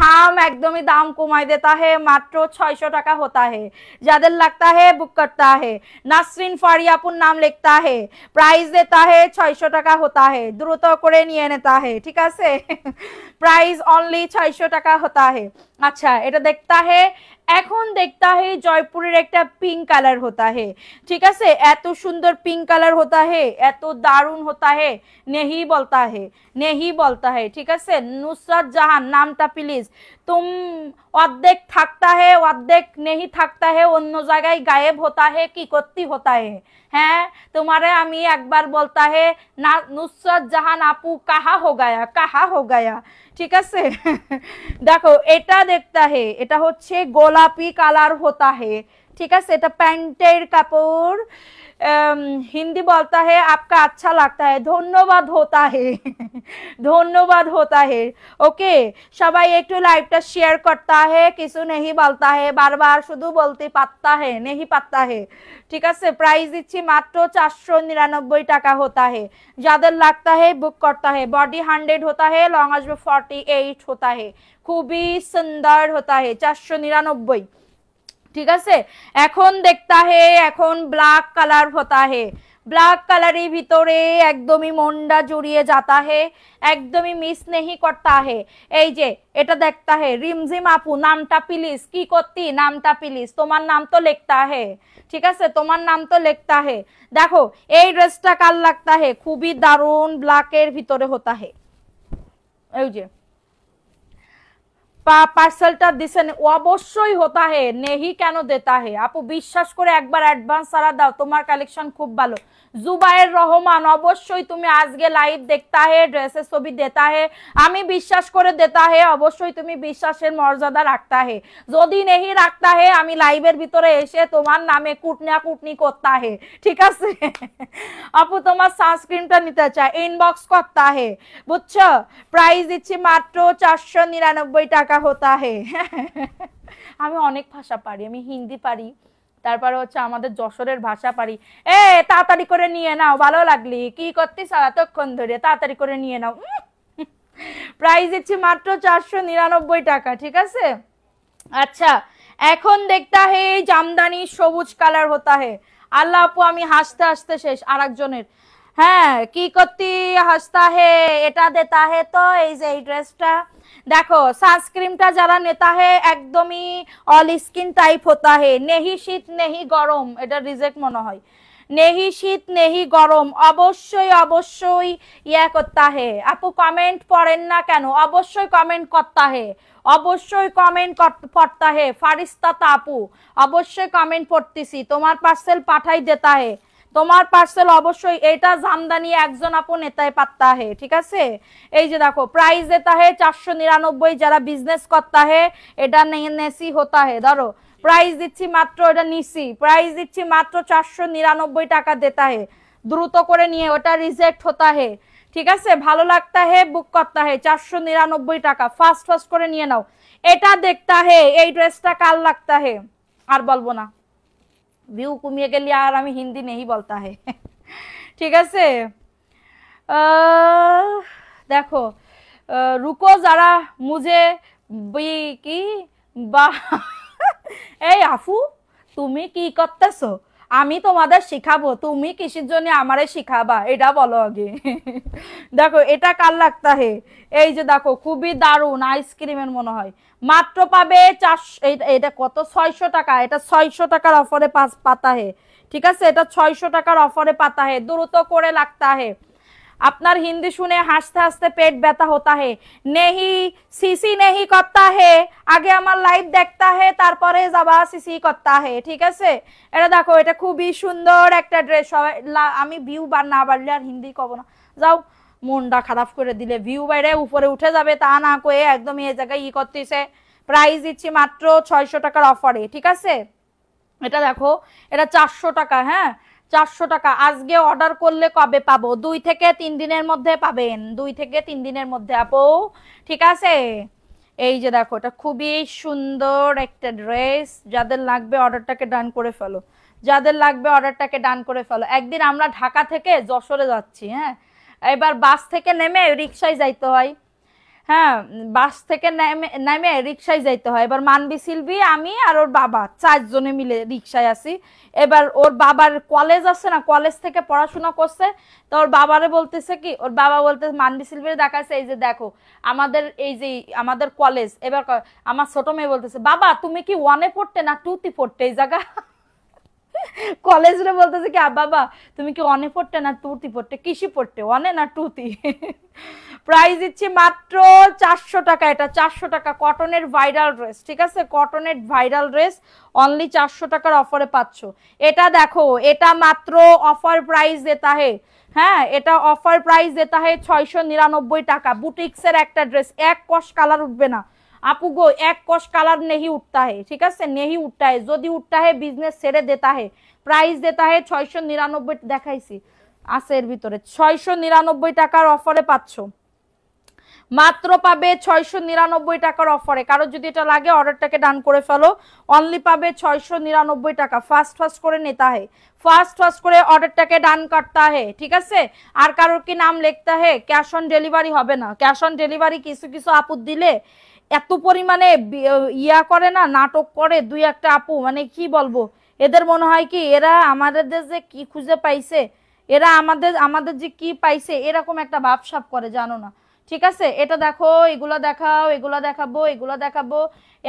হাম একদমই দাম কমাই দেতা হে, মাত্র 600 টাকা হতা হে। যাদের লাগতা হে বুক করতা হে। নাসরিন ফারিয়াপুর নাম লিখতা হে। প্রাইস দেতা হে 600 টাকা হতা হে, দ্রুত করে নিয়ে নেতা হে, ঠিক আছে। প্রাইস অনলি 600 টাকা হতা হে। আচ্ছা এটা দেখতা হে, এখন দেখতা হে জয়পুরের একটা পিঙ্ক কালার হতা হে, ঠিক আছে। এত সুন্দর পিঙ্ক কালার হতা হে, এত দারুণ হতা হে, নেহি বলতা হে, নেহি বলতা হে, ঠিক আছে। নুসরাত জাহান নামটা প্লিজ। তুম অর্ধেক থাকতা হে অর্ধেক নেহি থাকতা হে, অন্য জায়গায় গায়েব হতা হে, কি করতি হতা হে। হ্যাঁ তোমারে আমি একবার বলতা হে না, নুসরাত জাহান আপু কাহা হো গায়া, কাহা হো গায়া, ঠিক আছে। দেখো এটা দেখতা হে, এটা হচ্ছে গোলাপি কালার হতা হে, ঠিক আছে। এটা প্যান্টের কাপড়। হিন্দি বলতা হে আপকা আচ্ছা লাগতা হে, ধন্যবাদ হতা হে, ধন্যবাদ হতা হে। ওকে সবাই একটু লাইভটা শেয়ার করতা হে, কিছু নেহি বলতা হে, বারবার শুধু বলতে পারতা হে, নেহি পারতা হে, ঠিক আছে। প্রাইস দিচ্ছি মাত্র 499 টাকা হতা হে। যাদের লাগতা হে বুক করতা হে। বডি 100 होता है, लॉन्ग आज में 48 होता है, খুবই সুন্দর होता है। 499, ঠিক আছে। এখন দেখতা হে, এখন ব্ল্যাক কালার হতা হে, ব্ল্যাক কালারের ভিতরে একদমই মনটা জুড়িয়ে যাতা হে, একদমই মিস নেহি করতা হে। এই যে এটা দেখতা হে রিমঝিম আপু, নামটা প্লিজ কি করতি, নামটা প্লিজ, তোমার নাম তো লিখতা হে, ঠিক আছে, তোমার নাম তো লিখতা হে। দেখো এই ড্রেসটা কাল লাগতা হে, খুবই দারুন ব্ল্যাকের ভিতরে হতা হে। এই যে পার্সেলটা দিছেন, অবশ্যই হতা হে, নেহি কেন দেতা হে আপু, বিশ্বাস করে একবার অ্যাডভান্স সারা দাও, তোমার কালেকশন খুব ভালো। জুবাইর রহমান, অবশ্যই তুমি আজকে লাইভ দেখতা হে, ড্রেসের ছবি দেতা হে, আমি বিশ্বাস করে দেতা হে, অবশ্যই তুমি বিশ্বাসের মর্যাদা রাখতা হে, যদি নেহি রাখতা হে আমি লাইভের ভিতরে এসে তোমার নামে কুটনা কুটনি করতা হে, ঠিক আছে। আপু তোমার সানস্ক্রিনটা নিতে চাই, ইনবক্স করতা হে, বুঝছো, প্রাইস দিচ্ছি মাত্র 499 টাকা হতা হে। আমি অনেক ভাষা পারি, আমি হিন্দি পারি, তারপরে হচ্ছে আমাদের যশোরের ভাষা পারি। এ তাড়াতাড়ি করে নিয়ে নাও, ভালো লাগলি কি করতে এতক্ষণ ধরে, তাড়াতাড়ি করে নিয়ে নাও। প্রাইস দিচ্ছি মাত্র 499 টাকা, ঠিক আছে। আচ্ছা এখন দেখতা হে জামদানি সবুজ কালার হতা হে। আল্লাহ আপু আমি হাসতে হাসতে শেষ। আরেকজনের, হ্যাঁ কি করতি হাসতা হে, এটা দেতা হে। তো এই যে এই ড্রেসটা দেখো, সানস্ক্রিনটা যারা নেতা হে একদমই অল স্কিন টাইপ হতা হে, নেহি শীত নেহি গরম, এটা রিজেক্ট মনে হয়, নেহি শীত নেহি গরম, অবশ্যই অবশ্যই ইয়া করতা হে। আপু কমেন্ট পড়েন না কেন, অবশ্যই কমেন্ট করতা হে, অবশ্যই কমেন্ট পড়তা হে। ফারিস্তা আপু অবশ্যই কমেন্ট পড়তেছি, তোমার পার্সেল পাঠাই দেতা হে, তোমার পার্সেল অবশ্যই। এটা জামদানি একজন আপু নেতায় পাত্তা হে, ঠিক আছে। এই যে দেখো প্রাইস দেতা হে 499, যারা বিজনেস করতা হে এটা নেসি হতা হে। ধরো প্রাইস দিচ্ছি মাত্র, এটা নিছি প্রাইস দিচ্ছি মাত্র 499 টাকা দেতা হে, দ্রুত করে নিয়ে, ওটা রিজেক্ট হতা হে, ঠিক আছে। ভালো লাগতা হে বুক করতা হে, 499 টাকা, ফাস্ট ফাস্ট করে নিয়ে নাও। এটা দেখতা হে, এই ড্রেসটা কাল লাগতা হে, আর বলবো না, ভিউ কমিয়ে গেলি আর আমি হিন্দি নেই বলতা হে, ঠিক আছে। দেখো রুকো যারা মুঝে কি বা, এই আফু তুমি কি করতেছো, আমি তোমাদের শিখাবো, তুমি কিসের জন্য আমারে শিখাবা এটা বলো আগে। দেখো এটা কাল লাগতা হে, এই যে দেখো খুবই দারুন আইসক্রিমের মনে হয়, মাত্র পাবে 400, এটা কত 600 টাকা, এটা 600 টাকার অফারে পাতা হে, ঠিক আছে, এটা 600 টাকার অফারে পাতা হে, দ্রুত করে লাগতা হে। আপনার হিন্দি শুনে হাসতে হাসতে পেট ব্যথা হতা হে, নেহি সিসি নেহি করতা হে, আগে আমার লাইভ দেখতা হে তারপরে যাবা সিসি করতা হে, ঠিক আছে। এটা দেখো এটা খুবই সুন্দর একটা ড্রেস, আমি ভিউ না বাড়লে আর হিন্দি কব না, যাও মনটা খারাপ করে দিলে, ভিউ বাইরে উপরে উঠে যাবে তা না কয়ে একদম এই জায়গায় করতেছে। প্রাইস দিচ্ছি মাত্র 600 টাকার অফারে, ঠিক আছে। এটা দেখো এটা 400 টাকা, হ্যাঁ 400 টাকা। আজকে অর্ডার করলে কবে পাবো, 2 থেকে 3 দিনের মধ্যে পাবেন, 2 থেকে 3 দিনের মধ্যে আপু, ঠিক আছে। এই যে দেখো এটা খুবই সুন্দর একটা ড্রেস, যাদের লাগবে অর্ডারটাকে ডান করে ফেলো, যাদের লাগবে অর্ডারটাকে ডান করে ফেলো। একদিন আমরা ঢাকা থেকে যশোরে যাচ্ছি, হ্যাঁ এবার বাস থেকে নেমে রিক্সায় যাইতে হয়, হ্যাঁ বাস থেকে নেমে রিক্সায় যাইতে হয়। এবার মানবি সিলভি আমি আর ওর বাবা 4 জনে মিলে রিক্সায় আসি। এবার ওর বাবার কলেজ আছে না, কলেজ থেকে পড়াশোনা করছে, তো ওর বাবারে বলতেছে কি, ওর বাবা বলতেছে মানবি সিলভির দেখাচ্ছে, এই যে দেখো আমাদের এই যে আমাদের কলেজ। এবার আমার ছোট মেয়ে বলতেছে বাবা তুমি কি 1-এ পড়তে না 2-তে পড়তে, এই জায়গা কলেজ রে বলতেছে কি বাবা তুমি কি 1-এ পড়তে না 2-তে পড়তে, কিসি পড়তে 1-এ না 2-তে। প্রাইস দিচ্ছি মাত্র 400 টাকা, এটা 400 টাকা কটনের ভাইরাল ড্রেস, ঠিক আছে, কটনের ভাইরাল ড্রেস অনলি 400 টাকার অফারে পাচ্ছ। এটা দেখো এটা মাত্র অফার প্রাইস দেতা হে, হ্যাঁ এটা অফার প্রাইস দেতা হে 699 টাকা। বুটিক্সের একটা ড্রেস, এক কস কালার উঠবে না আপু গো, এক কস কালার নেহি উঠতা হে, ঠিক আছে, নেহি উঠতা হে, যদি উঠতা হে বিজনেস ছেড়ে দেতা হে। প্রাইস দেতা হে 699, দেখাইছি আছে এর ভিতরে, 699 টাকার অফারে পাচ্ছ, মাত্র পাবে 699 টাকার অফারে। কারো যদি এটা লাগে অর্ডারটাকে ডান করে ফেলো, অনলি পাবে 699 টাকা। ফাস্ট ফাস্ট করে নেতা হে, ফাস্ট ফাস্ট করে অর্ডারটাকে ডান করতা হে, ঠিক আছে। আর কারোর কি নাম লিখতা হে, ক্যাশ অন ডেলিভারি হবে না, ক্যাশ অন ডেলিভারি কিছু কিছু আপু দিলে এত পরিমাণে ইয়া করে না, নাটক করে 2-1টা আপু, মানে কি বলবো, এদের মনে হয় কি এরা আমাদের দেশে কি খুঁজে পাইছে, এরা আমাদের আমাদের যে কি পাইছে এরকম একটা ভাবসাব করে, জানো না? ঠিক আছে, এটা দেখো, এগুলা দেখাও, এগুলা দেখাবো, এগুলা দেখাবো,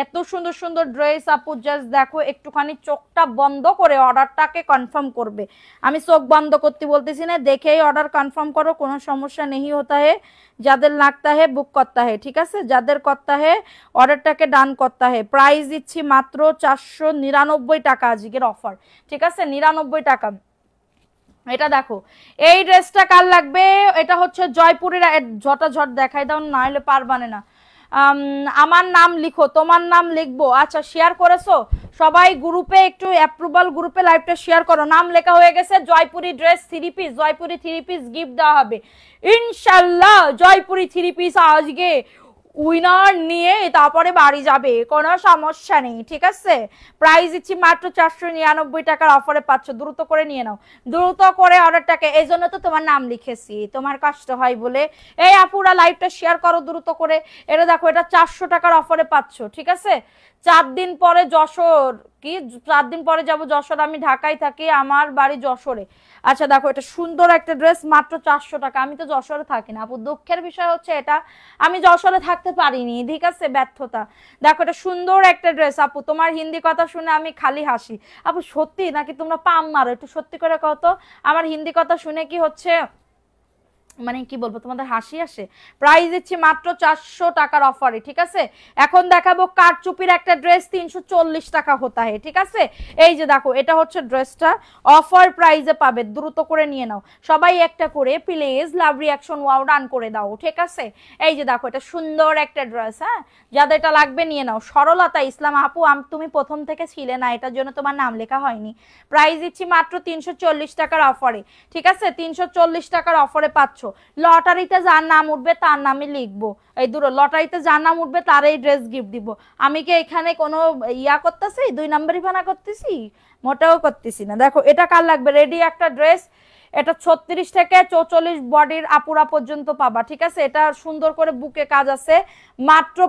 এত সুন্দর সুন্দর ড্রেস আপু, জাস্ট দেখো, একটুখানি চোখটা বন্ধ করে অর্ডারটাকে কনফার্ম করবে। আমি চোখ বন্ধ করতে বলতেছি না, দেখেই অর্ডার কনফার্ম করো, কোনো সমস্যা নেই হতা হে। যাদের লাগতা হে বুক করতা হে, ঠিক আছে, যাদের করতা হে অর্ডারটাকে ডান করতা হে। প্রাইস দিচ্ছি মাত্র 499 টাকা, আজকের অফার, ঠিক আছে, 99 টাকা। এটা দেখো, এই ড্রেসটা কার লাগবে? এটা হচ্ছে জয়পুরের, ঝটাঝট দেখাই দাও, না হলে পারবানে না। আমার নাম লিখো, তোমার নাম লিখবো। আচ্ছা, শেয়ার করেছো সবাই গ্রুপে, একটু অ্যাপ্রুভাল গ্রুপে লাইভটা শেয়ার করো। নাম লেখা হয়ে গেছে, Jaipuri dress 3 piece, Jaipuri 3 piece gift দেওয়া হবে ইনশাল্লাহ। জয়পুরি 3 পিস আজকে উইনার নিয়ে তারপরে বাড়ি যাবে, কোনো সমস্যা নেই, ঠিক আছে। প্রাইস দিচ্ছি মাত্র 499 টাকার অফারে পাচ্ছ, দ্রুত করে নিয়ে নাও, দ্রুত করে অর্ডারটাকে। এই জন্য তো তোমার নাম লিখেছি, তোমার কষ্ট হয় বলে। এই আপুরা লাইভটা শেয়ার করো দ্রুত করে। এটা দেখো, এটা 400 টাকার অফারে পাচ্ছ, ঠিক আছে। 4 দিন পরে যশোর, কি 4 দিন পরে যাব যশোর, আমি ঢাকায় থাকি, আমার বাড়ি যশোরে। আচ্ছা দেখো, এটা সুন্দর একটা ড্রেস, মাত্র 400 টাকা। আমি তো যশোরে থাকি না আপু, দুঃখের বিষয় হচ্ছে এটা, আমি যশোরে থাকতে পারিনি, ঠিক আছে, ব্যর্থতা। দেখো, এটা সুন্দর একটা ড্রেস আপু, তোমার হিন্দি কথা শুনে আমি খালি হাসি। আপু সত্যি নাকি তোমরা পাম মারো? একটু সত্যি করে কও তো, আমার হিন্দি কথা শুনে কি হচ্ছে, মানে কি বলবো, তোমাদের হাসি আসে? প্রাইস দিচ্ছি মাত্র 400 টাকার অফারে, ঠিক আছে। এখন দেখাবো কারচুপির একটা ড্রেস, 340 টাকা হতা হে, ঠিক আছে। এই যে দেখো, এটা হচ্ছে ড্রেসটা, অফার প্রাইসে পাবে, দ্রুত করে নিয়ে নাও সবাই, একটা করে প্লিজ লাভ রিয়াকশন ওয়াও ডান করে দাও, ঠিক আছে। এই যে দেখো, এটা সুন্দর একটা ড্রেস, হ্যাঁ, যাদের এটা লাগবে নিয়ে নাও। সরলতা ইসলাম আপু, তুমি প্রথম থেকে ছিলে না, এটার জন্য তোমার নাম লেখা হয়নি। প্রাইস দিচ্ছি মাত্র 340 টাকার অফারে, ঠিক আছে, 340 টাকার অফারে পাচ্ছ। লটারিতে যার নাম উঠবে তার নামই লিখবো, এই দূর, লটারিতে যার নাম উঠবে তার এই ড্রেস গিফট দিব। আমি কি এখানে কোনো ইয়া করতেছি, 2 নম্বরই বানা করতেছি? মোটেও করতেছি না। দেখো, এটা কার লাগবে? রেডি একটা ড্রেস, এটা 36 থেকে 44 বডির আপুরা পর্যন্ত পাবা, ঠিক আছে। এটা সুন্দর করে বুকে কাজ আছে, মাত্র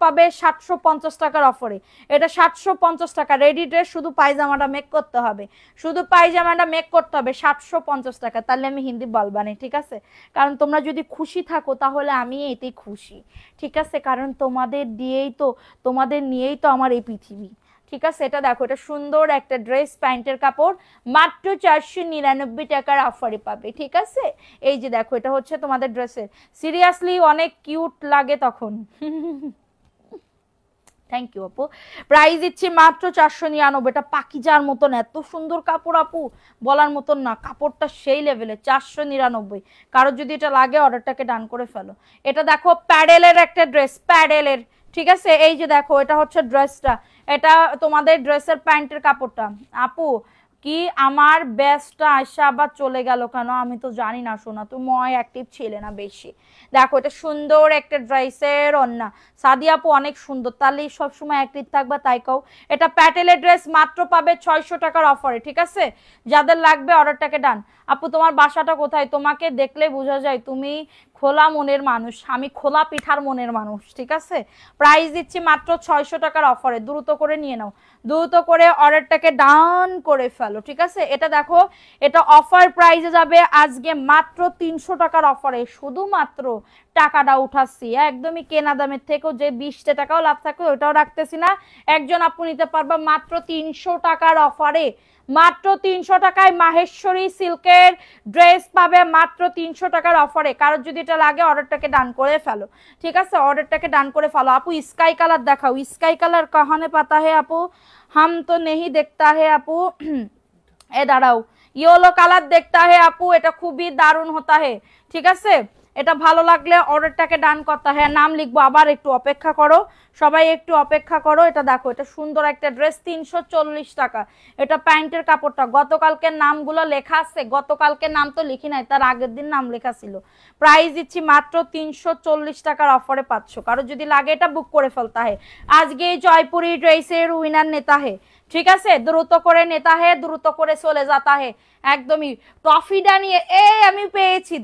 পাবে 750 টাকার অফারে। এটা 750 টাকা রেডি ড্রেস, শুধু পায়জামাটা মেক করতে হবে, শুধু পায়জামাটা মেক করতে হবে 750 টাকা। তাহলে আমি হিন্দি বলবানি, ঠিক আছে, কারণ তোমরা যদি খুশি থাকো তাহলে আমি এতেই খুশি, ঠিক আছে, কারণ তোমাদের নিয়েই তো আমার এই পৃথিবী, ঠিক আছে। এটা দেখো, এটা সুন্দর একটা ড্রেস, প্যান্টের কাপড়, মাত্র 499 টাকার অফারে পাবে, ঠিক আছে। এই যে দেখো, এটা হচ্ছে তোমাদের ড্রেসের, সিরিয়াসলি অনেক কিউট লাগে তখন। থ্যাংক ইউ আপু। প্রাইস দিচ্ছি মাত্র 499, এটা পাকিজার মতন এত সুন্দর কাপড় আপু, বলার মতন না, কাপড়টা সেই লেভেলে। 499, কারো যদি এটা লাগে অর্ডারটাকে ডান করে ফেলো। এটা দেখো, প্যাডেলের একটা ড্রেস, প্যাডেলের, ঠিক আছে। এই যে দেখো, এটা হচ্ছে ড্রেসটা, এটা তোমাদের ড্রেসের প্যান্টের কাপড়টা। আপু কি আমার বেস্টটা আসা আবার চলে গেল কেন, আমি তো জানি না সোনা, তুমি অ্যাক্টিভ ছিলে না বেশি। দেখো, এটা সুন্দর একটা ড্রেসের ওন্না, সাদিয়া আপু অনেক সুন্দর, তাহলে সবসময় অ্যাক্টিভ থাকবা, তাই কও। এটা প্যাটেলের ড্রেস, মাত্র পাবে 600 টাকার অফারে, ঠিক আছে। যাদের লাগবে অর্ডারটাকে ডান। আপু তোমার বাসাটা কোথায়? তোমাকে দেখলে বোঝা যায় তুমি খোলা মনের মানুষ, আমি খোলা পিঠার মনের মানুষ, ঠিক আছে। প্রাইস দিচ্ছি মাত্র 600 টাকার অফারে, দ্রুত করে নিয়ে নাও, দ্রুত করে অর্ডারটাকে ডান করে ফেলো, ঠিক আছে। এটা দেখো, এটা অফার প্রাইসে যাবে আজকে মাত্র 300 টাকার অফারে, শুধুমাত্র টাকাটা উঠাচ্ছি, একদমই কেনা দামের থেকেও যে 20 টাকাও লাভ থাকে ওটাও রাখতেছি না। একজন আপু নিতে পারবা মাত্র 300 টাকার অফারে, মাত্র 300 টাকায় মাহেশ্বরী সিল্কের ড্রেস পাবে, মাত্র 300 টাকার অফারে। কারোর যদি এটা লাগে অর্ডারটাকে ডান করে ফেলো, ঠিক আছে, অর্ডারটাকে ডান করে ফেলো। আপু স্কাই কালার দেখাও, স্কাই কালার কাহানে পাতা হে আপু, হাম তো নেহি দেখতা হে আপু। এ দাঁড়াও, ইয়েলো কালার দেখতা হে আপু, এটা খুবই দারুণ হতা হে, ঠিক আছে। এটা ভালো লাগলে অর্ডারটাকে ডান করতে হয়, নাম লিখবো, আবার একটু অপেক্ষা করো সবাই, একটু অপেক্ষা করো। এটা দেখো, এটা সুন্দর একটা ড্রেস, 340 টাকা। এটা প্যান্টের কাপড়টা, গতকালকে নামগুলো লেখা আছে, গতকালকে নাম তো লিখি নাই, তার আগের দিন নাম লেখা ছিল। প্রাইস দিচ্ছি মাত্র 340 টাকার অফারে পাচ্ছ। কারো যদি লাগে এটা বুক করে ফেলতে হয়, আজকে জয়পুরি ড্রেসের উইনার নেতা হে, ঠিক আছে, দ্রুত করে নেতা হে, দ্রুত করে চলে যাতা হে। একদমই টফিটা নিয়ে আমি পেয়েছি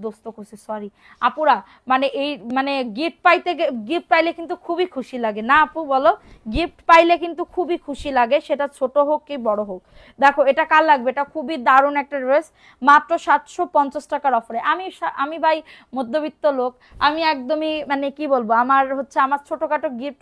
দোস্ত করছে, সরি আপুরা, মানে এই মানে গিফট পাইলে কিন্তু খুবই খুশি লাগে না আপু, বলো? গিফট পাইলে কিন্তু খুবই খুশি লাগে, সেটা ছোট হোক কি বড় হোক। দেখো এটা কার লাগবে, এটা খুবই দারুণ একটা ড্রেস, মাত্র 750 টাকার অফারে। আমি ভাই মধ্যবিত্ত লোক, আমি একদমই মানে কি বলবো, আমার হচ্ছে আমার ছোটখাটো গিফট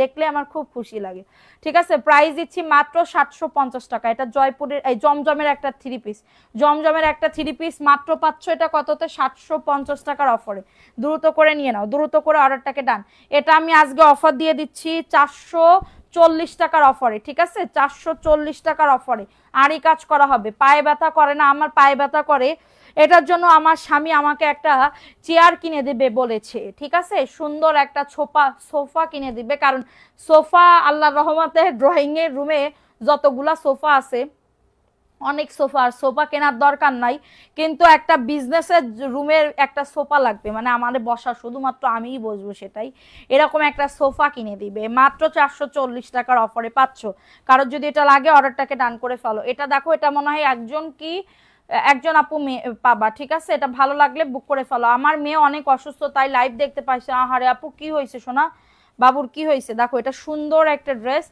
দেখলে আমার খুব খুশি লাগে। ঠিক আছে, প্রাইস দিচ্ছি মাত্র 750 টাকা। এটা জয়পুরের এই জমজমের একটা থ্রি পিস, জমজমের একটা থ্রি পিস মাত্র পাচ্ছ এটা কততে, 750 টাকার অফারে। দ্রুত করে নিয়ে নাও, দ্রুত করে অর্ডারটাকে ডান। এটা আমি আজকে অফার দিয়ে দিচ্ছি 440 টাকার অফারে, ঠিক আছে, 440 টাকার অফারে। আরই কাজ করা হবে, পায়ে ব্যথা করে না, আমার পায়ে ব্যথা করে, এটার জন্য আমার স্বামী আমাকে একটা চেয়ার কিনে দেবে বলেছে, ঠিক আছে, সুন্দর একটা সোফা কিনে দিবে, কারণ সোফা আল্লাহর রহমতে ড্রয়িং এর রুমে যতগুলা সোফা আছে অনেক সোফা, আর সোফা কেনার দরকার নাই, কিন্তু একটা বিজনেসের রুমের একটা সোফা লাগবে, মানে আমাদের বসা শুধুমাত্র আমিই বসবো, সেটাই এরকম একটা সোফা কিনে দিবে, মাত্র 440 টাকার অফারে পাচ্ছ। কারোর যদি এটা লাগে অর্ডারটাকে ডান করে ফেলো। এটা দেখো, এটা মনে হয় একজন আপু মেয়ে পাবা, ঠিক আছে, এটা ভালো লাগলে বুক করে ফেলো। আমার মেয়ে অনেক অসুস্থ, তাই লাইভ দেখতে পাইছে। আহারে আপু কি হয়েছে সোনা, বাবুর কি হয়েছে? দেখো এটা সুন্দর একটা ড্রেস,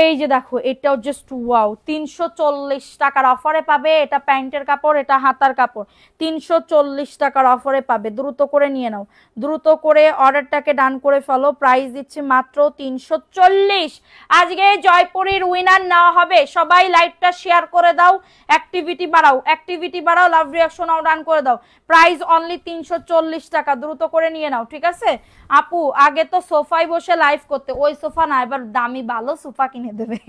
এই যে দেখো এটাও জাস্ট ওয়াও, 340 টাকার অফারে পাবে। এটা প্যান্টের কাপড়, এটা হাতার কাপড়, 340 টাকার অফারে পাবে। দ্রুত করে নিয়ে নাও, দ্রুত করে অর্ডারটাকে ডান করে ফেলো। প্রাইস দিচ্ছি মাত্র 340। আজকে জয়পুরের উইনার নেওয়া হবে। সবাই লাইভটা শেয়ার করে দাও, অ্যাক্টিভিটি বাড়াও, লাভ রিঅ্যাকশনও ডান করে দাও। প্রাইস অনলি 340 টাকা, দ্রুত করে নিয়ে নাও, ঠিক আছে আপু। আগে তো সোফায় বসে লাইভ করতে, ওই সোফা না, এবার দামি ভালো সোফা কিনে দেবে।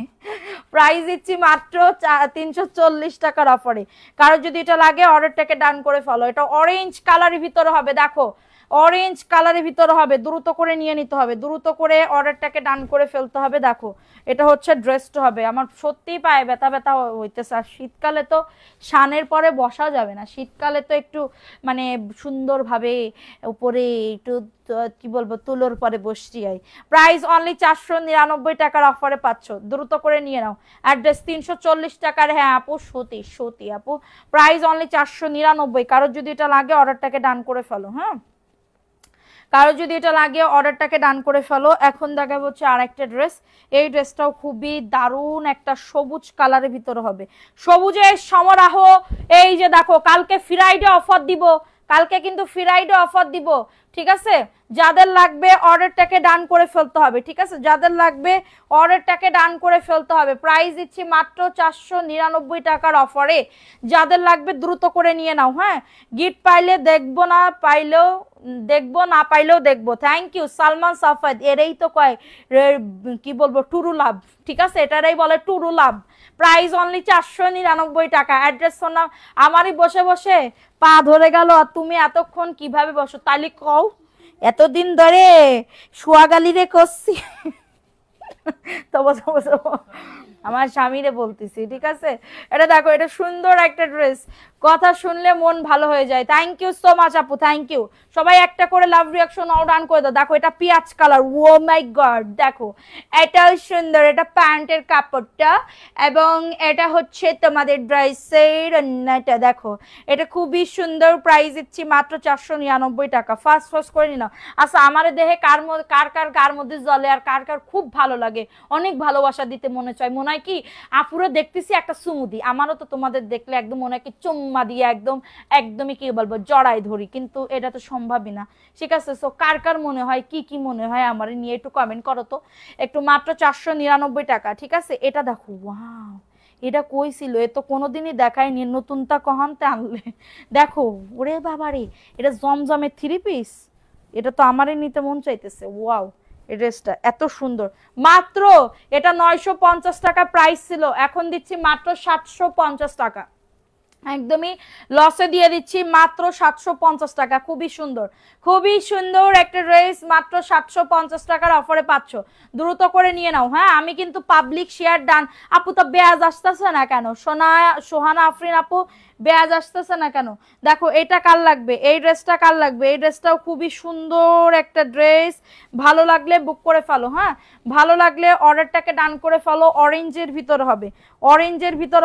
প্রাইস দিচ্ছি মাত্র 340 টাকার অফারে। কারো যদি এটা লাগে অর্ডারটাকে ডান করে ফেলো। এটা অরেঞ্জ কালারের ভিতরে হবে, দেখো অরেঞ্জ কালারের ভিতরে হবে, দ্রুত করে নিয়ে নিতে হবে, দ্রুত করে অর্ডারটাকে ডান করে ফেলতে হবে। দেখো এটা হচ্ছে ড্রেসটা হবে। আমার সত্যিই পায়ে ব্যথা ব্যথা হইতেছে, আর শীতকালে তো শানের পরে বসা যাবে না, শীতকালে তো একটু মানে সুন্দরভাবে উপরে একটু কি বলবো তুলোর পরে বসছি। প্রাইস অনলি 499 টাকার অফারে পাচ্ছ, দ্রুত করে নিয়ে নাও। অ্যাড্রেস 340 টাকার, হ্যাঁ আপু সতী আপু, প্রাইস অনলি 499। কারোর যদি এটা লাগে অর্ডারটাকে ডান করে ফেলো। হ্যাঁ, কারো যদি এটা লাগে অর্ডারটাকে ডান করে ফেলো। এখন দেখা হচ্ছে আরেকটা ড্রেস, এই ড্রেসটাও খুবই দারুণ একটা সবুজ কালারের ভিতরে হবে, সবুজের সমারোহ। এই যে দেখো, কালকে ফ্রাইডে অফার দিব, কালকে কিন্তু ফ্রাইডে অফার দিব, ঠিক আছে। যাদের লাগবে অর্ডারটাকে ডান করে ফেলতে হবে, ঠিক আছে, যাদের লাগবে অর্ডারটাকে ডান করে ফেলতে হবে। প্রাইস দিচ্ছি মাত্র 499 টাকার অফারে। যাদের লাগবে দ্রুত করে নিয়ে নাও। হ্যাঁ, গিফট পাইলে দেখবো, না পাইলেও দেখবো, না পাইলেও দেখবো। থ্যাংক ইউ সালমান সাফাদ, এরই তো কয় কি বলবো টুরু লাভ, ঠিক আছে, এটারই বলে টুরু লাভ। প্রাইস অনলি 499 টাকা। অ্যাড্রেস নাম, আমারই বসে বসে পা ধরে গেল, আর তুমি এতক্ষণ কিভাবে বসো তাইলে কও? এতদিন ধরে শুয়াগালি রে করছি, তবু আমার স্বামীরে বলতেছি, ঠিক আছে। এটা দেখো, এটা সুন্দর একটা ড্রেস, কথা শুনলে মন ভালো হয়ে যায়। থ্যাংক ইউ সো মাচ আপু, থ্যাংক ইউ। সবাই একটা করে লাভ রিঅ্যাকশন ডান করে দাও। দেখো এটা পিয়াজ কালার, ও মাই গড, দেখো এটাও সুন্দর, এটা প্যান্টের কাপড়টা, এবং এটা হচ্ছে তোমাদের ড্রেসের এটা দেখো, এটা খুবই সুন্দর। প্রাইস দিচ্ছি মাত্র 499 টাকা। ফার্স্ট করে নিও। আচ্ছা, আমার দেহে কার মধ্যে জ্বলে, আর কার খুব ভালো লাগে, অনেক ভালোবাসা দিতে মনে চায়, মনে হয় কি আপুরা দেখতেছি একটা সুমুদি, আমারও তো তোমাদের দেখলে একদম মনে হয় কি চুম্মা দিয়ে একদমই কি বলবো জড়াই ধরি, কিন্তু এটা তো সম্ভবই না, ঠিক আছে। সো কার মনে হয়, কি মনে হয় আমার নিয়ে একটু কমেন্ট করো তো একটু। মাত্র 499 টাকা, ঠিক আছে। এটা দেখো, ওয়াও, এটা কই ছিল, এ তো কোনোদিনই দেখায়নি, নতুনটা কহানতে আনলে। দেখো ওরে বাবারে, এটা জমজমের থ্রি পিস, এটা তো আমারই নিতে মন চাইতেছে। ওয়াও, এই ড্রেসটা এত সুন্দর। মাত্র এটা 950 টাকা প্রাইস ছিল, এখন দিচ্ছি মাত্র 750 টাকা। একদমই লসে দিয়ে দিচ্ছি মাত্র 750 টাকা। খুবই সুন্দর একটা ড্রেস, মাত্র 750 টাকার অফারে পাচ্ছ। দ্রুত করে নিয়ে নাও। হ্যাঁ, আমি কিন্তু পাবলিক শেয়ার ডান। আপু তো বেয়াজ আসতেছে না কেন? সোহানা আফরিন আপু বেয়াজ আসতেছে না কেন? দেখো এটা কার লাগবে, এই ড্রেসটা কার লাগবে? এই ড্রেসটাও খুবই সুন্দর একটা ড্রেস। ভালো লাগলে বুক করে ফেলো। হ্যাঁ, ভালো লাগলে অর্ডারটাকে ডান করে ফেলো। অরেঞ্জের ভিতর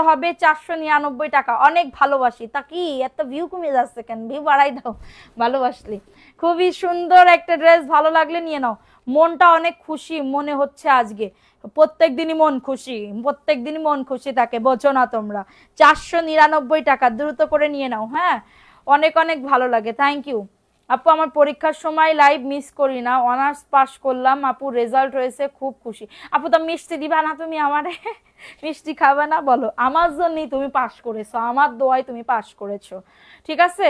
হবে, 499 টাকা। অনেক ভালোবাসি। তা কি এত ভিউ কমে যাচ্ছে কেন? ভিউ বাড়াই দাও ভালোবাসলি। খুবই সুন্দর একটা ড্রেস, ভালো লাগলে নিয়ে নাও। মনটা অনেক খুশি মনে হচ্ছে আজকে। প্রত্যেক দিনই মন খুশি থাকে, বোঝো না তোমরা। 499 টাকা, দ্রুত করে নিয়ে নাও। হ্যাঁ, অনেক ভালো লাগে। থ্যাংক ইউ আপু। আমার পরীক্ষার সময় লাইভ মিস করি না, অনার্স পাস করলাম আপু, রেজাল্ট হয়েছে, খুব খুশি। আপু তো মিষ্টি দিবা না তুমি আমারে? মিষ্টি খাবে না বলো? আমার জন্যই তুমি পাস করেছো, আমার দোয়ায় তুমি পাস করেছো। ঠিক আছে,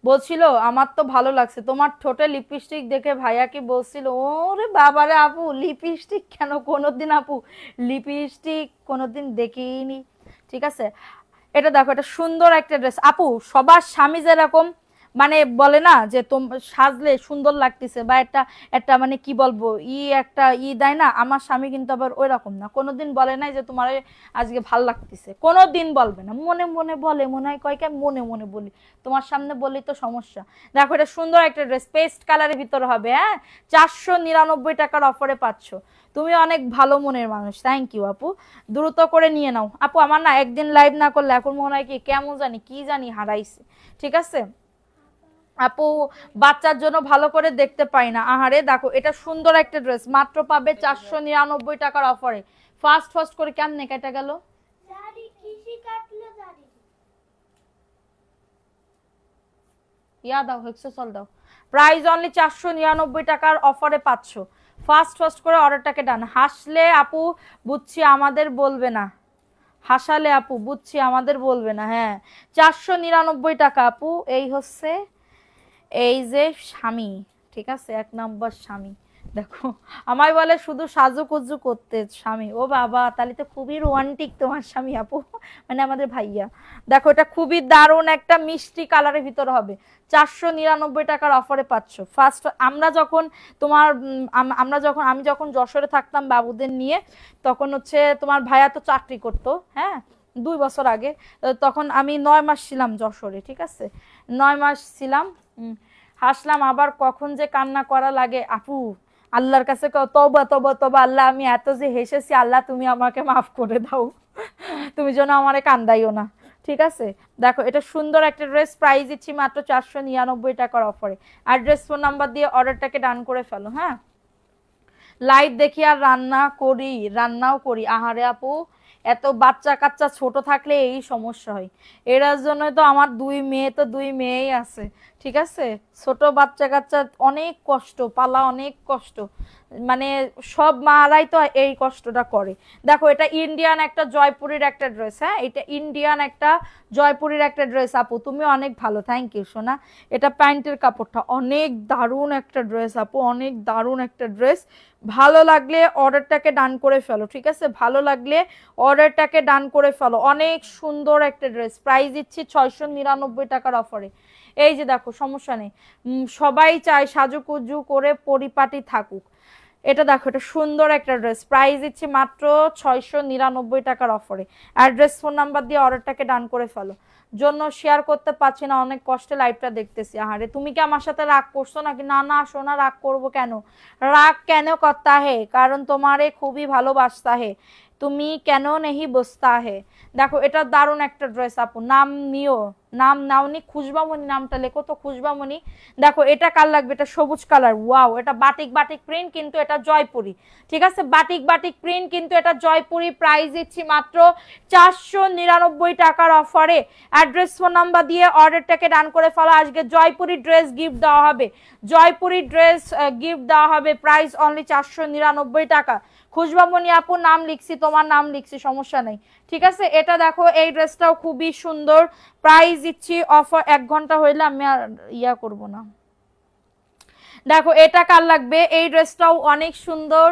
বলছিল আমার তো ভালো লাগছে তোমার ঠোঁটে লিপস্টিক দেখে। ভাইয়া কি বলছিল, ওরে বাবারে আপু লিপস্টিক কেন? কোনোদিন আপু লিপস্টিক কোনোদিন দেখিনি। ঠিক আছে, এটা দেখো, এটা সুন্দর একটা ড্রেস আপু। সবার স্বামী যেরকম মানে বলে না যে সাজলে সুন্দর লাগতেছে, বা একটা একটা মানে কি বলবো একটা দেয় না, আমার স্বামী কিন্তু আবার ওই রকম না। কোনোদিন বলে নাই যে তোমার আজকে ভাল লাগতেছে, কোনোদিন বলবে না। মনে মনে বলে, মনে হয় কয় কে মনে মনে বলি, তোমার সামনে বললেই তো সমস্যা। দেখো এটা সুন্দর একটা ড্রেস, পেস্ট কালারের ভিতরে হবে। হ্যাঁ, 499 টাকার অফারে পাচ্ছ। তুমি অনেক ভালো মনের মানুষ। থ্যাংক ইউ আপু, দ্রুত করে নিয়ে নাও। আপু আমার না একদিন লাইভ না করলে এখন মনে হয় কি কেমন জানি কি জানি হারাইছে। ঠিক আছে আপু, বাচ্চার জন্য ভালো করে দেখতে পাই না। আহারে দেখো এটা সুন্দর একটা ড্রেস, মাত্র পাবে 499 টাকার অফারে। ফার্স্ট করে কেমনে কেটে গেল? ইয়া দাও, হেক্সোসল দাও। প্রাইস অনলি 499 টাকার অফারে পাচ্ছ। ফার্স্ট করে অর্ডারটাকে ডান। হাসলে আপু বুঝছি আমাদের বলবে না, হাসালে আপু বুঝছি আমাদের বলবে না। হ্যাঁ, 499 টাকা আপু। এই যে স্বামী, ঠিক আছে, 1 নম্বর স্বামী। দেখো আমায় বলে শুধু সাজুকুজু করতে স্বামী। ও বাবা, তাহলে তো খুবই রোমান্টিক তোমার স্বামী আপু, মানে আমাদের ভাইয়া। দেখো এটা খুবই দারুণ একটা মিষ্টি কালারের ভিতর হবে। 499 টাকার অফারে পাচ্ছ। ফার্স্ট আমরা যখন আমি যখন যশোরে থাকতাম বাবুদের নিয়ে, তখন হচ্ছে তোমার ভাইয়া তো চাকরি করতো। হ্যাঁ, 2 বছর আগে। তখন আমি 9 মাস ছিলাম যশোরে। ঠিক আছে, 9 মাস ছিলাম। হাসলাম, আবার কখন যে কান্না করা লাগে আপু, আল্লাহর কাছে তওবা তওবা তওবা। আল্লাহ আমি এত যে হেসেছি, আল্লাহ তুমি আমাকে মাফ করে দাও, তুমি যেন আমারে কান্দাইও না। ঠিক আছে, দেখো এটা সুন্দর একটা ড্রেস, প্রাইস দিচ্ছি মাত্র 499 টাকার অফারে। অ্যাড্রেস ফোন নাম্বার দিয়ে অর্ডারটাকে ডান করে ফেলো। হ্যাঁ, লাইভ দেখি আর রান্নাও করি। আহারে আপু, এত বাচ্চা কাচ্চা ছোট থাকলে এই সমস্যা হয়। এরার জন্য তো আমার 2 মেয়েই আছে। ঠিক আছে, ছোট বাচ্চা কাচ্চা অনেক কষ্ট পালা, অনেক কষ্ট, মানে সব মারাই তো এই কষ্টটা করে। দেখো এটা ইন্ডিয়ান একটা জয়পুরের একটা ড্রেস। হ্যাঁ, এটা ইন্ডিয়ান একটা জয়পুরের একটা ড্রেস আপু, তুমি অনেক ভালো। থ্যাংক ইউ সোনা। এটা প্যান্টের কাপড়টা অনেক দারুণ একটা ড্রেস আপু, অনেক দারুণ একটা ড্রেস। ভালো লাগলে অর্ডারটাকে ডান করে ফেলো। ঠিক আছে, ভালো লাগলে অর্ডারটাকে ডান করে ফেলো। অনেক সুন্দর একটা ড্রেস, প্রাইস দিচ্ছি 699 টাকার অফারে। এই যে দেখো, সমস্যা নেই, সবাই চায় সাজুকুজু করে পরিপাটি থাকুক। এটা দেখো, এটা সুন্দর একটা ড্রেস, প্রাইস দিচ্ছি মাত্র 699 টাকার অফারে। অ্যাড্রেস ফোন নাম্বার দিয়ে অর্ডারটাকে ডান করে ফেলো। জন্য শেয়ার করতে পারছি না, অনেক কষ্টে লাইভটা দেখতেছি। আহারে, তুমি কি আমার সাথে রাগ করছো নাকি? না না সোনা, রাগ করবো কেন? রাগ কেন করতা হে? কারণ তোমারে খুবই ভালোবাসতা হে, তুমি কেন নেহি বসতা হে। দেখো এটা দারুণ একটা ড্রেস আপু, নাম নিও, নাম নাওনি, খুশবামণি নামটা লেখো তো, খুশবামণি। দেখো এটা কার লাগবে? এটা সবুজ কালার। ওয়াও, এটা বাটিক প্রিন্ট, কিন্তু এটা জয়পুরি। ঠিক আছে, বাটিক প্রিন্ট, কিন্তু এটা জয়পুরি। প্রাইস দিচ্ছি মাত্র 499 টাকার অফারে। অ্যাড্রেস ফোন নাম্বার দিয়ে অর্ডারটাকে ডান করে ফেলো। আজকে জয়পুরি ড্রেস গিফট দেওয়া হবে, জয়পুরি ড্রেস গিফট দেওয়া হবে। প্রাইস অনলি 499 টাকা। খুশবামণি আপু নাম লিখছি, তোমার নাম লিখছি, সমস্যা নেই। ঠিক আছে, এটা দেখো, এই ড্রেসটাও খুবই সুন্দর। প্রাইস দিচ্ছি অফার 1 ঘন্টা হইলে আমি আর করব না। দেখো এটা কার লাগবে, এই ড্রেসটাও অনেক সুন্দর।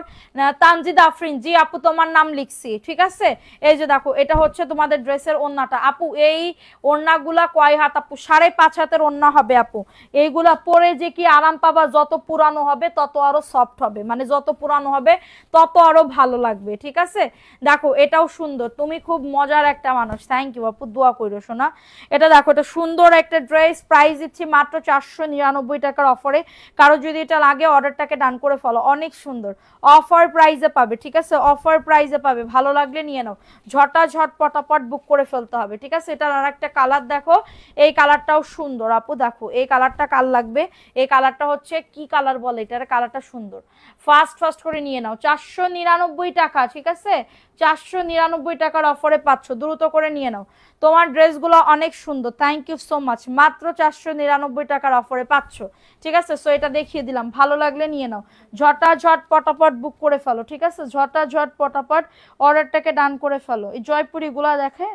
তানজিদ আফরিন, জি আপু তোমার নাম লিখছি, ঠিক আছে। এই যে দেখো এটা হচ্ছে তোমাদের ড্রেসের ওড়নাটা। আপু এই ওড়নাগুলা কয় হাত আপু? 5.5 হাতের ওড়না হবে আপু। এইগুলা পরে যে কি আরাম পাবা, যত পুরানো হবে তত আরো সফট হবে, মানে যত পুরানো হবে তত আরো ভালো লাগবে, ঠিক আছে। দেখো এটাও সুন্দর, তুমি খুব মজার একটা মানুষ, থ্যাংক ইউ আপু, দোয়া করো শোনা। এটা দেখো এটা সুন্দর একটা ড্রেস, প্রাইস দিচ্ছি মাত্র 499 টাকার অফারে। কারো যদি এটা লাগে অর্ডারটাকে ডান করে ফলো, অনেক সুন্দর অফার প্রাইসে পাবে, ঠিক আছে, অফার প্রাইসে পাবে, ভালো লাগলে নিয়ে নাও, ঝটাঝট পটাপট বুক করে ফেলতে হবে, ঠিক আছে। এটার আর একটা কালার দেখো, এই কালারটাও সুন্দর আপু, দেখো এই কালারটা কার লাগবে, এই কালারটা হচ্ছে কি কালার বলে এটার, কালারটা সুন্দর, ফাস্ট ফাস্ট করে নিয়ে নাও, 499 টাকা, ঠিক আছে, 499 টাকার অফারে পাচ্ছ, দ্রুত করে নিয়ে নাও, তোমার ড্রেসগুলো অনেক সুন্দর, থ্যাংক ইউ সো মাচ, মাত্র 499 টাকার অফারে পাচ্ছ, ঠিক আছে। সো এটা দেখিয়ে দিলাম, ভালো লাগলে নিয়ে নাও, ঝটাঝট পটাপট বুক করে ফেলো, ঠিক আছে, ঝটাঝট পটাপট অর্ডারটাকে ডান করে ফেলো। এই জয়পুরি গুলা দেখে,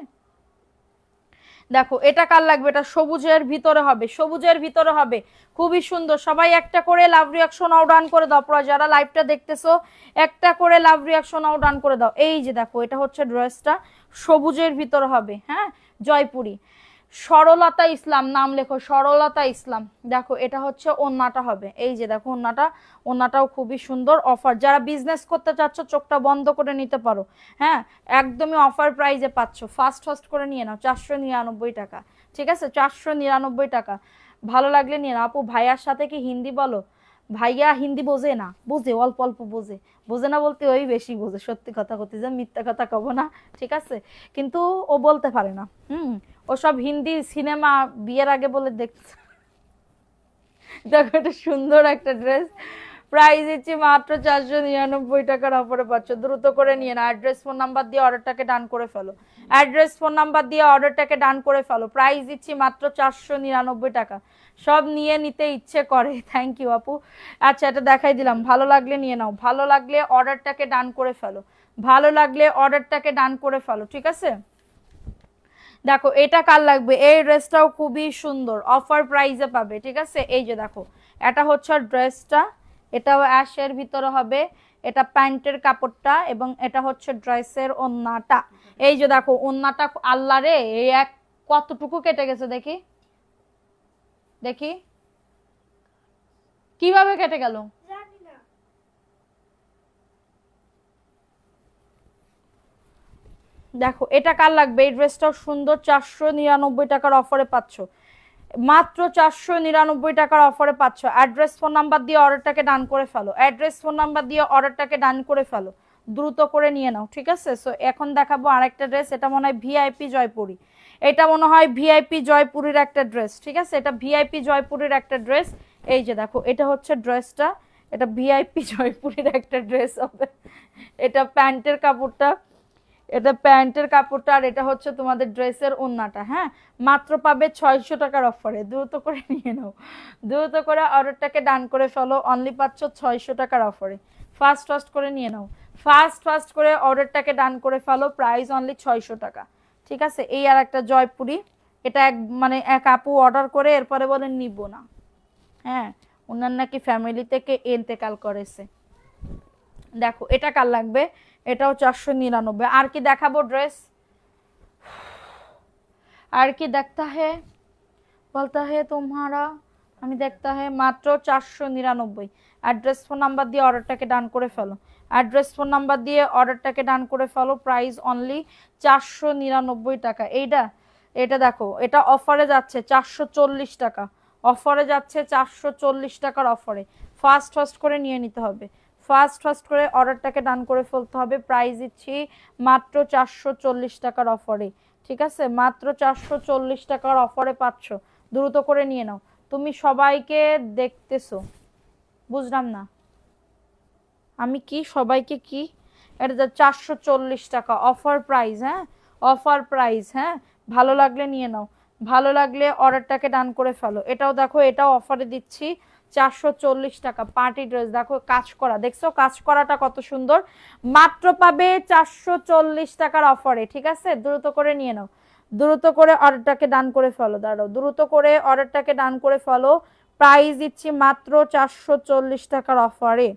দেখো এটা কার লাগবে, এটা সবুজের ভিতরে হবে, সবুজের ভিতরে হবে, খুবই সুন্দর। সবাই একটা করে লাভ রিয়াকশন আও ডান করে দাও, পরে যারা লাইভটা দেখতেছো একটা করে লাভ রিয়াকশন আও ডান করে দাও। এই যে দেখো এটা হচ্ছে ড্রেসটা, সবুজের ভিতরে হবে, হ্যাঁ, জয়পুরি, সরলতা ইসলাম নাম লেখো, সরলতা ইসলাম। দেখো এটা হচ্ছে ওন্নাটা হবে, এই যে দেখো ওন্নাটা, ওন্নাটাও খুবই সুন্দর, অফার, যারা বিজনেস করতে চাচ্ছ চোখটা বন্ধ করে নিতে পারো, হ্যাঁ, একদমই অফার প্রাইজে পাচ্ছ, ফাস্ট ফাস্ট করে নিয়ে নাও, 499 টাকা, ঠিক আছে, 499 টাকা, ভালো লাগলে নিয়ে নাও। আপু ভাইয়ার সাথে কি হিন্দি বলো? ভাইয়া হিন্দি বোঝে না, বোঝে অল্প অল্প বোঝে, বোঝে না বলতে ওই বেশি বোঝে, সত্যি কথা করতে যে মিথ্যা কথা কব না, ঠিক আছে, কিন্তু ও বলতে পারে না, ওসব হিন্দি সিনেমা বিয়ের আগে বলে দেখতে। দেখো এটা সুন্দর একটা ড্রেস, প্রাইস দিচ্ছি মাত্র 499 টাকার অফারে পাচ্ছ, দ্রুত করে নিয়ে না, অ্যাড্রেস ফোন নাম্বার দিয়ে অর্ডারটাকে ডান করে ফেলো, অ্যাড্রেস ফোন নাম্বার দিয়ে অর্ডারটাকে ডান করে ফেলো, প্রাইস দিচ্ছি মাত্র 499 টাকা, সব নিয়ে নিতে ইচ্ছে করে, থ্যাংক ইউ আপু। আচ্ছা এটা দেখাই দিলাম, ভালো লাগলে নিয়ে নাও, ভালো লাগলে অর্ডারটাকে ডান করে ফেলো, ভালো লাগলে অর্ডারটাকে ডান করে ফেলো, ঠিক আছে। দেখো এটা কার লাগবে, এই ড্রেসটাও খুবই সুন্দর, অফার প্রাইসে পাবে, ঠিক আছে। এই যে দেখো এটা হচ্ছে ড্রেসটা, এটাও অ্যাশের ভিতরে হবে, এটা প্যান্টের কাপড়টা এবং এটা হচ্ছে ড্রেসের ওন্নাটা। এই যে দেখো ওন্নাটা, আল্লাহ রে এই এক কতটুকু কেটে গেছে দেখি, দেখি কিভাবে কেটে গেল, দেখো এটা কার লাগবে, এই ড্রেসটাও সুন্দর, 499 টাকার অফারে পাচ্ছ, মাত্র 499 টাকার অফারে পাচ্ছ। অ্যাড্রেস ফোন নাম্বার দিয়ে অর্ডারটাকে ডান করে ফেলো, অ্যাড্রেস ফোন নাম্বার দিয়ে অর্ডারটাকে ডান করে ফেলো, দ্রুত করে নিয়ে নাও, ঠিক আছে। সো এখন দেখাবো আরেকটা ড্রেস, এটা মনে হয় ভিআইপি জয়পুরি, এটা মনে হয় ভিআইপি জয়পুরির একটা ড্রেস, ঠিক আছে, এটা ভিআইপি জয়পুরির একটা ড্রেস। এই যে দেখো এটা হচ্ছে ড্রেসটা, এটা ভিআইপি জয়পুরির একটা ড্রেস হবে, এটা প্যান্টের কাপড়টা, এটা প্যান্টের কাপড়টা, আর এটা হচ্ছে তোমাদের ড্রেসের ওন্নাটা, হ্যাঁ, মাত্র পাবে 600 টাকার অফারে, দ্রুত করে নিয়ে নাও, দ্রুত করে অর্ডারটাকে ডান করে ফেলো, অনলি পাচ্ছ 600 টাকার অফারে, ফাস্ট ফাস্ট করে নিয়ে নাও, ফাস্ট ফাস্ট করে অর্ডারটাকে ডান করে ফেলো, প্রাইস অনলি 600 টাকা, ঠিক আছে। এই আর একটা জয়পুরি, এটা এক মানে এক আপু অর্ডার করে এরপরে বলেন নিব না, হ্যাঁ, ওনার নাকি ফ্যামিলি থেকে ইন্তেকাল করেছে। দেখো এটা কার লাগবে, এটাও 499। আর কি দেখাবো ড্রেস, আর কি দেখতা হে বলতা হে তোমারা, আমি দেখতা হে, মাত্র 499। অ্যাড্রেস ফোন নাম্বার দিয়ে অর্ডারটাকে ডান করে ফেলো, অ্যাড্রেস ফোন নাম্বার দিয়ে অর্ডারটাকে ডান করে ফেলো, প্রাইস অনলি 499 টাকা। এইটা এটা দেখো এটা অফারে যাচ্ছে 440 টাকা, অফারে যাচ্ছে 440 টাকার অফারে, ফাস্ট ফাস্ট করে নিয়ে নিতে হবে, ফাস্ট ফাস্ট করে অর্ডারটাকে ডান করে ফেলতে হবে, প্রাইস দিচ্ছি মাত্র 440 টাকার অফারে, ঠিক আছে, মাত্র 440 টাকার অফারে পাচ্ছ, দ্রুত করে নিয়ে নাও। তুমি সবাইকে দেখতেছো, বুঝলাম না আমি কি সবাইকে কি, এটা 440 টাকা অফার প্রাইস, হ্যাঁ, অফার প্রাইস, হ্যাঁ, ভালো লাগলে নিয়ে নাও, ভালো লাগলে অর্ডারটাকে ডান করে ফেলো। এটাও দেখো এটাও অফারে দিচ্ছি 440 টাকা, পার্টি ড্রেস, দেখো কাজ করা, দেখছো কাজ করাটা কত সুন্দর, মাত্র পাবে 440 টাকার অফারে, ঠিক আছে, দ্রুত করে নিয়ে নাও, দ্রুত করে অর্ডারটাকে ডান করে ফেলো, দাঁড়াও, দ্রুত করে অর্ডারটাকে ডান করে ফেলো, প্রাইস দিচ্ছি মাত্র 440 টাকার অফারে।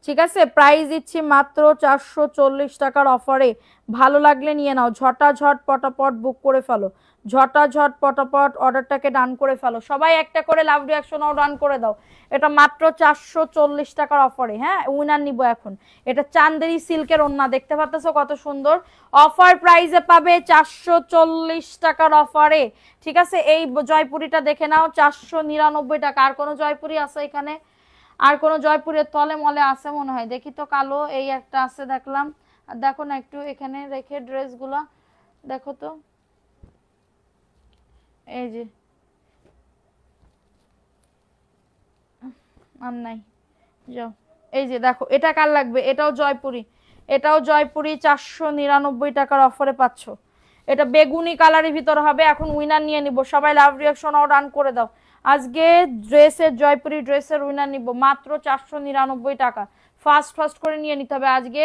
ঠিক আছে, প্রাইস দিচ্ছি মাত্র 440 টাকার অফারে। ভালো লাগলে নিয়ে নাও, ঝটাঝট পটাপট বুক করে ফেলো, ঝটাঝট পটাপট অর্ডারটাকে ডান করে ফেলো। সবাই একটা করে লাভ রিয়াকশনও ডান করে দাও। এটা মাত্র 440 টাকার অফারে। হ্যাঁ, উইনার নিব এখন। এটা চান্দেরি সিল্কের ওড়না, দেখতে পাচ্ছো কত সুন্দর। অফার প্রাইসে পাবে 440 টাকার অফারে। ঠিক আছে, এই জয়পুরিটা দেখে নাও 499 টাকা। আর কোনো জয়পুরি আছে এখানে? আর কোন জয়পুরের তলে মলে আছে মনে হয়, দেখি তো। কালো এই একটা আছে দেখলাম। আর দেখো না একটু এখানে রেখে ড্রেসগুলা দেখো তো, এই যে আর নাই, যাও। এই যে দেখো, এটা কার লাগবে? এটাও জয়পুরি, এটাও জয়পুরি 499 টাকার অফারে পাচ্ছ। এটা বেগুনি কালারের ভিতর হবে। এখন উইনার নিয়ে নিব, সবাই লাভ রিয়াকশন ডান করে দাও। আজকে ড্রেসের জয়পুরি ড্রেসের উইনার নিব মাত্র 499 টাকা। ফার্স্ট ফার্স্ট করে নিয়ে নিতে হবে আজকে।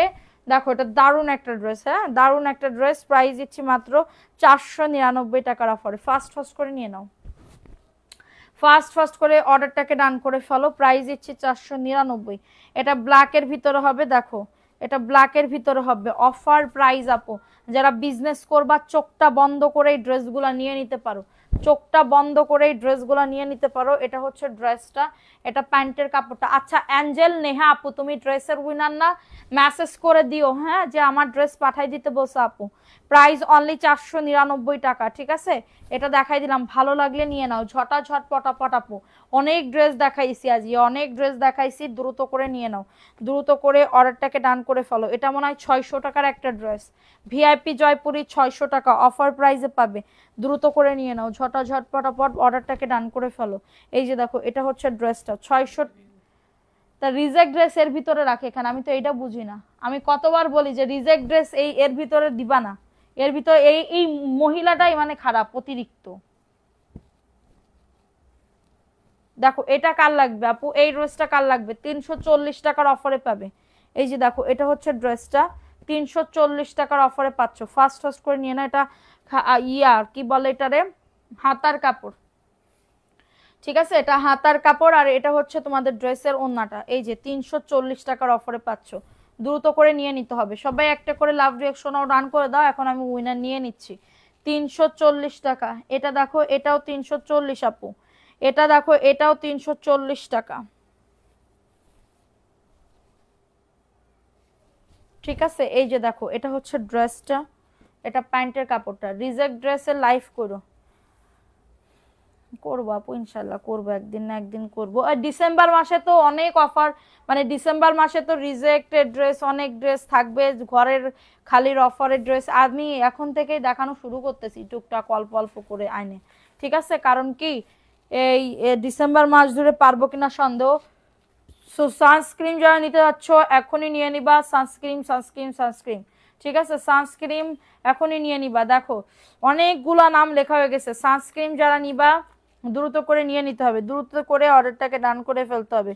দেখো এটা দারুণ একটা ড্রেস, হ্যাঁ দারুণ একটা ড্রেস। প্রাইস দিচ্ছি মাত্র 499 টাকার অফারে। ফার্স্ট ফার্স্ট করে নিয়ে নাও, ফার্স্ট ফার্স্ট করে অর্ডারটাকে ডান করে ফেলো। প্রাইস দিচ্ছি 499। এটা ব্ল্যাকের ভিতরে হবে, দেখো এটা ব্ল্যাকের ভিতরে হবে। অফার প্রাইস আপু, যারা বিজনেস করবা চোখটা বন্ধ করে এই ড্রেসগুলো নিয়ে নিতে পারো, চোখটা বন্ধ করে এই ড্রেসগুলো নিয়ে নিতে পারো। এটা হচ্ছে ড্রেসটা, এটা প্যান্টের কাপড়টা। আচ্ছা অ্যাঞ্জেল নেহা আপু, তুমি ড্রেসের উইনার না? মেসেজ করে দিও হ্যাঁ, যে আমার ড্রেস পাঠাই দিতে বলছো আপু। প্রাইস অনলি 499 টাকা। ঠিক আছে, এটা দেখাই দিলাম, ভালো লাগলে নিয়ে নাও, ঝটাঝট পটাপট আপু। অনেক ড্রেস দেখাইছি আজকে, অনেক ড্রেস দেখাইছি, দ্রুত করে নিয়ে নাও, দ্রুত করে অর্ডারটাকে ডান করে ফেলো। এটা মনে হয় 600 টাকার একটা ড্রেস, ভিআইপি জয়পুরি 600 টাকা অফার প্রাইসে পাবে। দ্রুত করে নিয়ে নাও, ঝটাঝট পটাপট অর্ডারটাকে ডান করে ফেলো। এই যে দেখো, এটা হচ্ছে ড্রেসটা 600। তা রিজেক্ট ড্রেস এর ভিতরে রাখে এখানে, আমি তো এইটা বুঝি না। আমি কতবার বলি যে রিজেক্ট ড্রেস এই এর ভিতরে দিবা না, এর ভিতরে এই এই মহিলাটাই মানে খারাপ, অতিরিক্ত। দেখো এটা কার লাগবে আপু? এই ড্রেসটা কার লাগবে? 340 টাকার অফারে পাবে। এই যে দেখো, এটা হচ্ছে ড্রেসটা 340 টাকার অফারে পাচ্ছ। ফার্স্ট ফার্স্ট করে নিয়ে না। এটা ইয়া কি বলে এটারে, হাতার কাপড়। ঠিক আছে, এটা হাতার কাপড়। আর এটা হচ্ছে তোমাদের ড্রেসের ওড়নাটা। এই যে 340 টাকার অফারে পাচ্ছ, দ্রুত করে নিয়ে নিতে হবে। সবাই একটা করে লাভ রিয়াকশনও ডান করে দাও। এখন আমি উইনার নিয়ে নিচ্ছি 340 টাকা। এটা দেখো, এটাও 340 আপু। এটা দেখো, এটাও 340 টাকা। ঠিক আছে, এই যে দেখো, এটা হচ্ছে ড্রেসটা, এটা প্যান্টের কাপড়টা। রিজেক্ট ড্রেসের লাইভ করো, করবো আপু ইনশাল্লাহ করবো, একদিন না একদিন করবো। আর ডিসেম্বর মাসে তো অনেক অফার, মানে ডিসেম্বর মাসে তো রিজেক্টেড ড্রেস অনেক ড্রেস থাকবে, ঘরের খালির অফারের ড্রেস আমি এখন থেকেই দেখানো শুরু করতেছি টুকটাক অল্প অল্প করে আইনে। ঠিক আছে, কারণ কি এই ডিসেম্বর মাস ধরে পারবো কিনা সন্দেহ। সো সানস্ক্রিন যারা নিতে যাচ্ছ এখনই নিয়ে নিবা, সানস্ক্রিন সানস্ক্রিন সানস্ক্রিন। ঠিক আছে, সানস্ক্রিন এখনই নিয়ে নিবা। দেখো অনেকগুলা নাম লেখা হয়ে গেছে। সানস্ক্রিন যারা নিবা দ্রুত করে নিয়ে নিতে হবে, দ্রুত করে অর্ডারটাকে ডান করে ফেলতে হবে।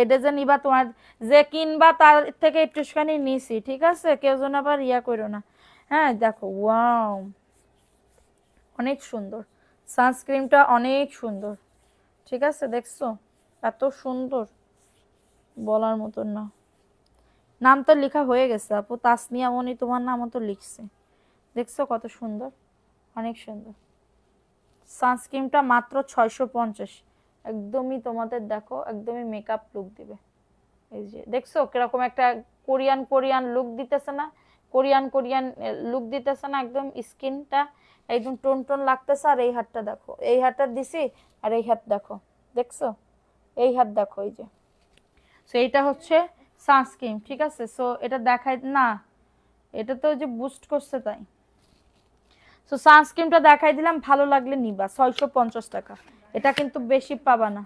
এটা যে নিবা, তোমার যে কিনবা তার থেকে একটুখানি নিছি। ঠিক আছে, কেউ যেন আবার ইয়া করো না। হ্যাঁ দেখো, ওয়াও অনেক সুন্দর, সানস্ক্রিনটা অনেক সুন্দর। ঠিক আছে, দেখছো এত সুন্দর, বলার মতন না। নাম তো লেখা হয়ে গেছে আপু, তাসনিয়া মনি তোমার নামও তো লিখছে। দেখছো কত সুন্দর, অনেক সুন্দর। সানস্ক্রিনটা মাত্র 650, একদমই তোমাদের দেখো একদমই মেকআপ লুক দিবে। এই যে দেখছো কিরকম একটা কোরিয়ান কোরিয়ান লুক দিতেছে না, কোরিয়ান কোরিয়ান লুক দিতেছে না, একদম স্কিনটা একদম টোন টোন লাগতেছে। আর এই হাতটা দেখো, এই হাতটা দিছি, আর এই হাত দেখো, দেখছো এই হাত দেখো, এই যে। সো এইটা হচ্ছে সানস্ক্রিন। ঠিক আছে, সো এটা দেখায় না, এটা তো যে বুস্ট করছে তাই। সো সানস্ক্রিনটা দেখাই দিলাম, ভালো লাগলে নিবা। 650 টাকা, এটা কিন্তু বেশি পাবা না।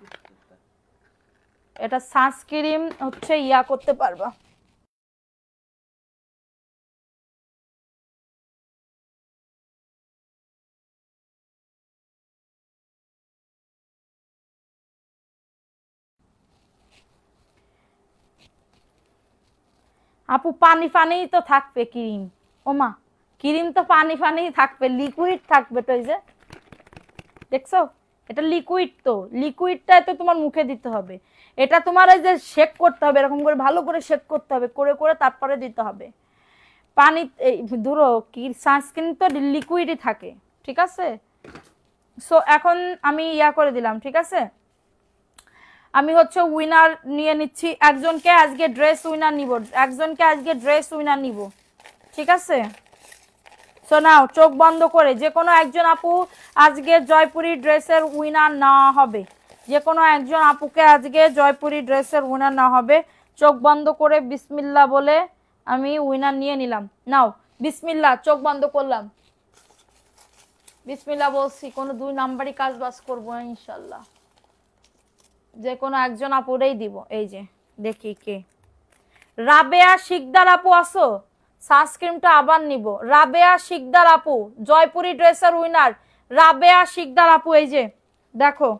এটা সানস্ক্রিন হচ্ছে ইয়া করতে পারবা। আপু পানি পানি তো থাকবে ক্রিম, ওমা ক্রিম তো পানি পানি থাকবে, লিকুইড থাকবে তো। এই যে দেখছো, এটা লিকুইড, তো লিকুইডটাই তো তোমার মুখে দিতে হবে। এটা তোমার এই যে শেক করতে হবে, এরকম করে ভালো করে শেক করতে হবে, করে করে তারপরে দিতে হবে। পানি ধরো কি সানস্ক্রিন তো লিকুইডই থাকে, ঠিক আছে। সো এখন আমি করে দিলাম, ঠিক আছে। আমি হচ্ছে উইনার নিয়ে নিচ্ছি, একজনকে আজকে ড্রেস উইনার নিব, একজনকে আজকে ড্রেস উইনার নিব, ঠিক আছে। সো নাও চোখ বন্ধ করে যে কোনো একজন আপু আজকে জয়পুরি ড্রেসের উইনার না হবে, যে কোনো একজন আপুকে আজকে জয়পুরি ড্রেসের উইনার না হবে। চোখ বন্ধ করে বিসমিল্লাহ বলে আমি উইনার নিয়ে নিলাম। নাও বিসমিল্লাহ, চোখ বন্ধ করলাম, বিসমিল্লাহ বলছি, কোনো 2 নাম্বারই কাজ বাজ করবো না ইনশাল্লাহ, যে কোনো একজন আপুরেই দিব। এই যে দেখি কে, রাবেয়া শিকদার আপু আসো, সানস্ক্রিনটা আবার নিব। রাবেয়া শিকদার আপু জয়পুরি ড্রেসের উইনার, রাবেয়া শিকদার আপু, এই যে দেখো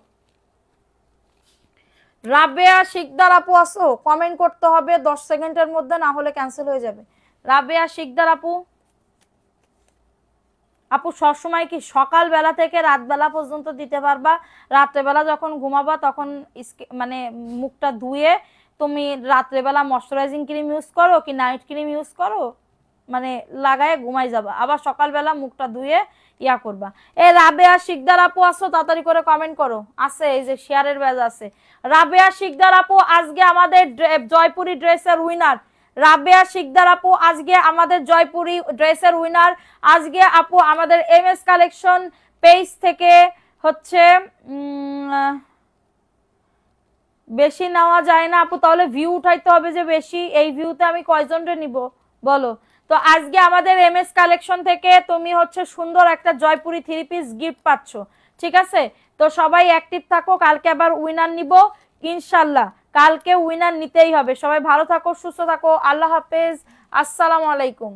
রাবেয়া শিকদার আপু আসো, কমেন্ট করতে হবে 10 সেকেন্ডের মধ্যে, না হলে ক্যান্সেল হয়ে যাবে। রাবেয়া শিকদার আপু, আপু সবসময় কি সকাল বেলা থেকে রাত বেলা পর্যন্ত দিতে পারবা? রাত্রেবেলা যখন ঘুমাবা তখন মানে মুখটা ধুয়ে তুমি রাত্রেবেলা ময়শ্চারাইজিং ক্রিম ইউজ করো কি নাইট ক্রিম ইউজ করো, মানে লাগায় ঘুমাই যাবা, আবার সকালবেলা মুখটা ধুয়ে করবা। রাবেয়া শিকদার আপু আসো, তাড়াতাড়ি করে কমেন্ট করো। আছে এই যে শেয়ারের ব্যাজ আছে। রাবেয়া শিকদার আপু আজকে আমাদের জয়পুরি ড্রেসের উইনার, রাবেয়া শিকদার আপু আজকে আমাদের জয়পুরি ড্রেসের উইনার। আজকে আপু আমাদের এমএস কালেকশন পেজ থেকে হচ্ছে বেশি নেওয়া যায় না আপু, তাহলে ভিউ উঠাইতে হবে যে বেশি, এই ভিউতে আমি কয়জনরে নিব বলো। তো আজকে আমাদের এমএস কালেকশন থেকে তুমি হচ্ছে সুন্দর একটা জয়পুরি 3 পিস গিফট পাচ্ছ, ঠিক আছে। তো সবাই অ্যাক্টিভ থাকো, কালকে আবার উইনার নিব ইনশাল্লাহ, কালকে উইনার নিতেই হবে। সবাই ভালো থাকো, সুস্থ থাকো, আল্লাহ হাফেজ, আসসালামু আলাইকুম।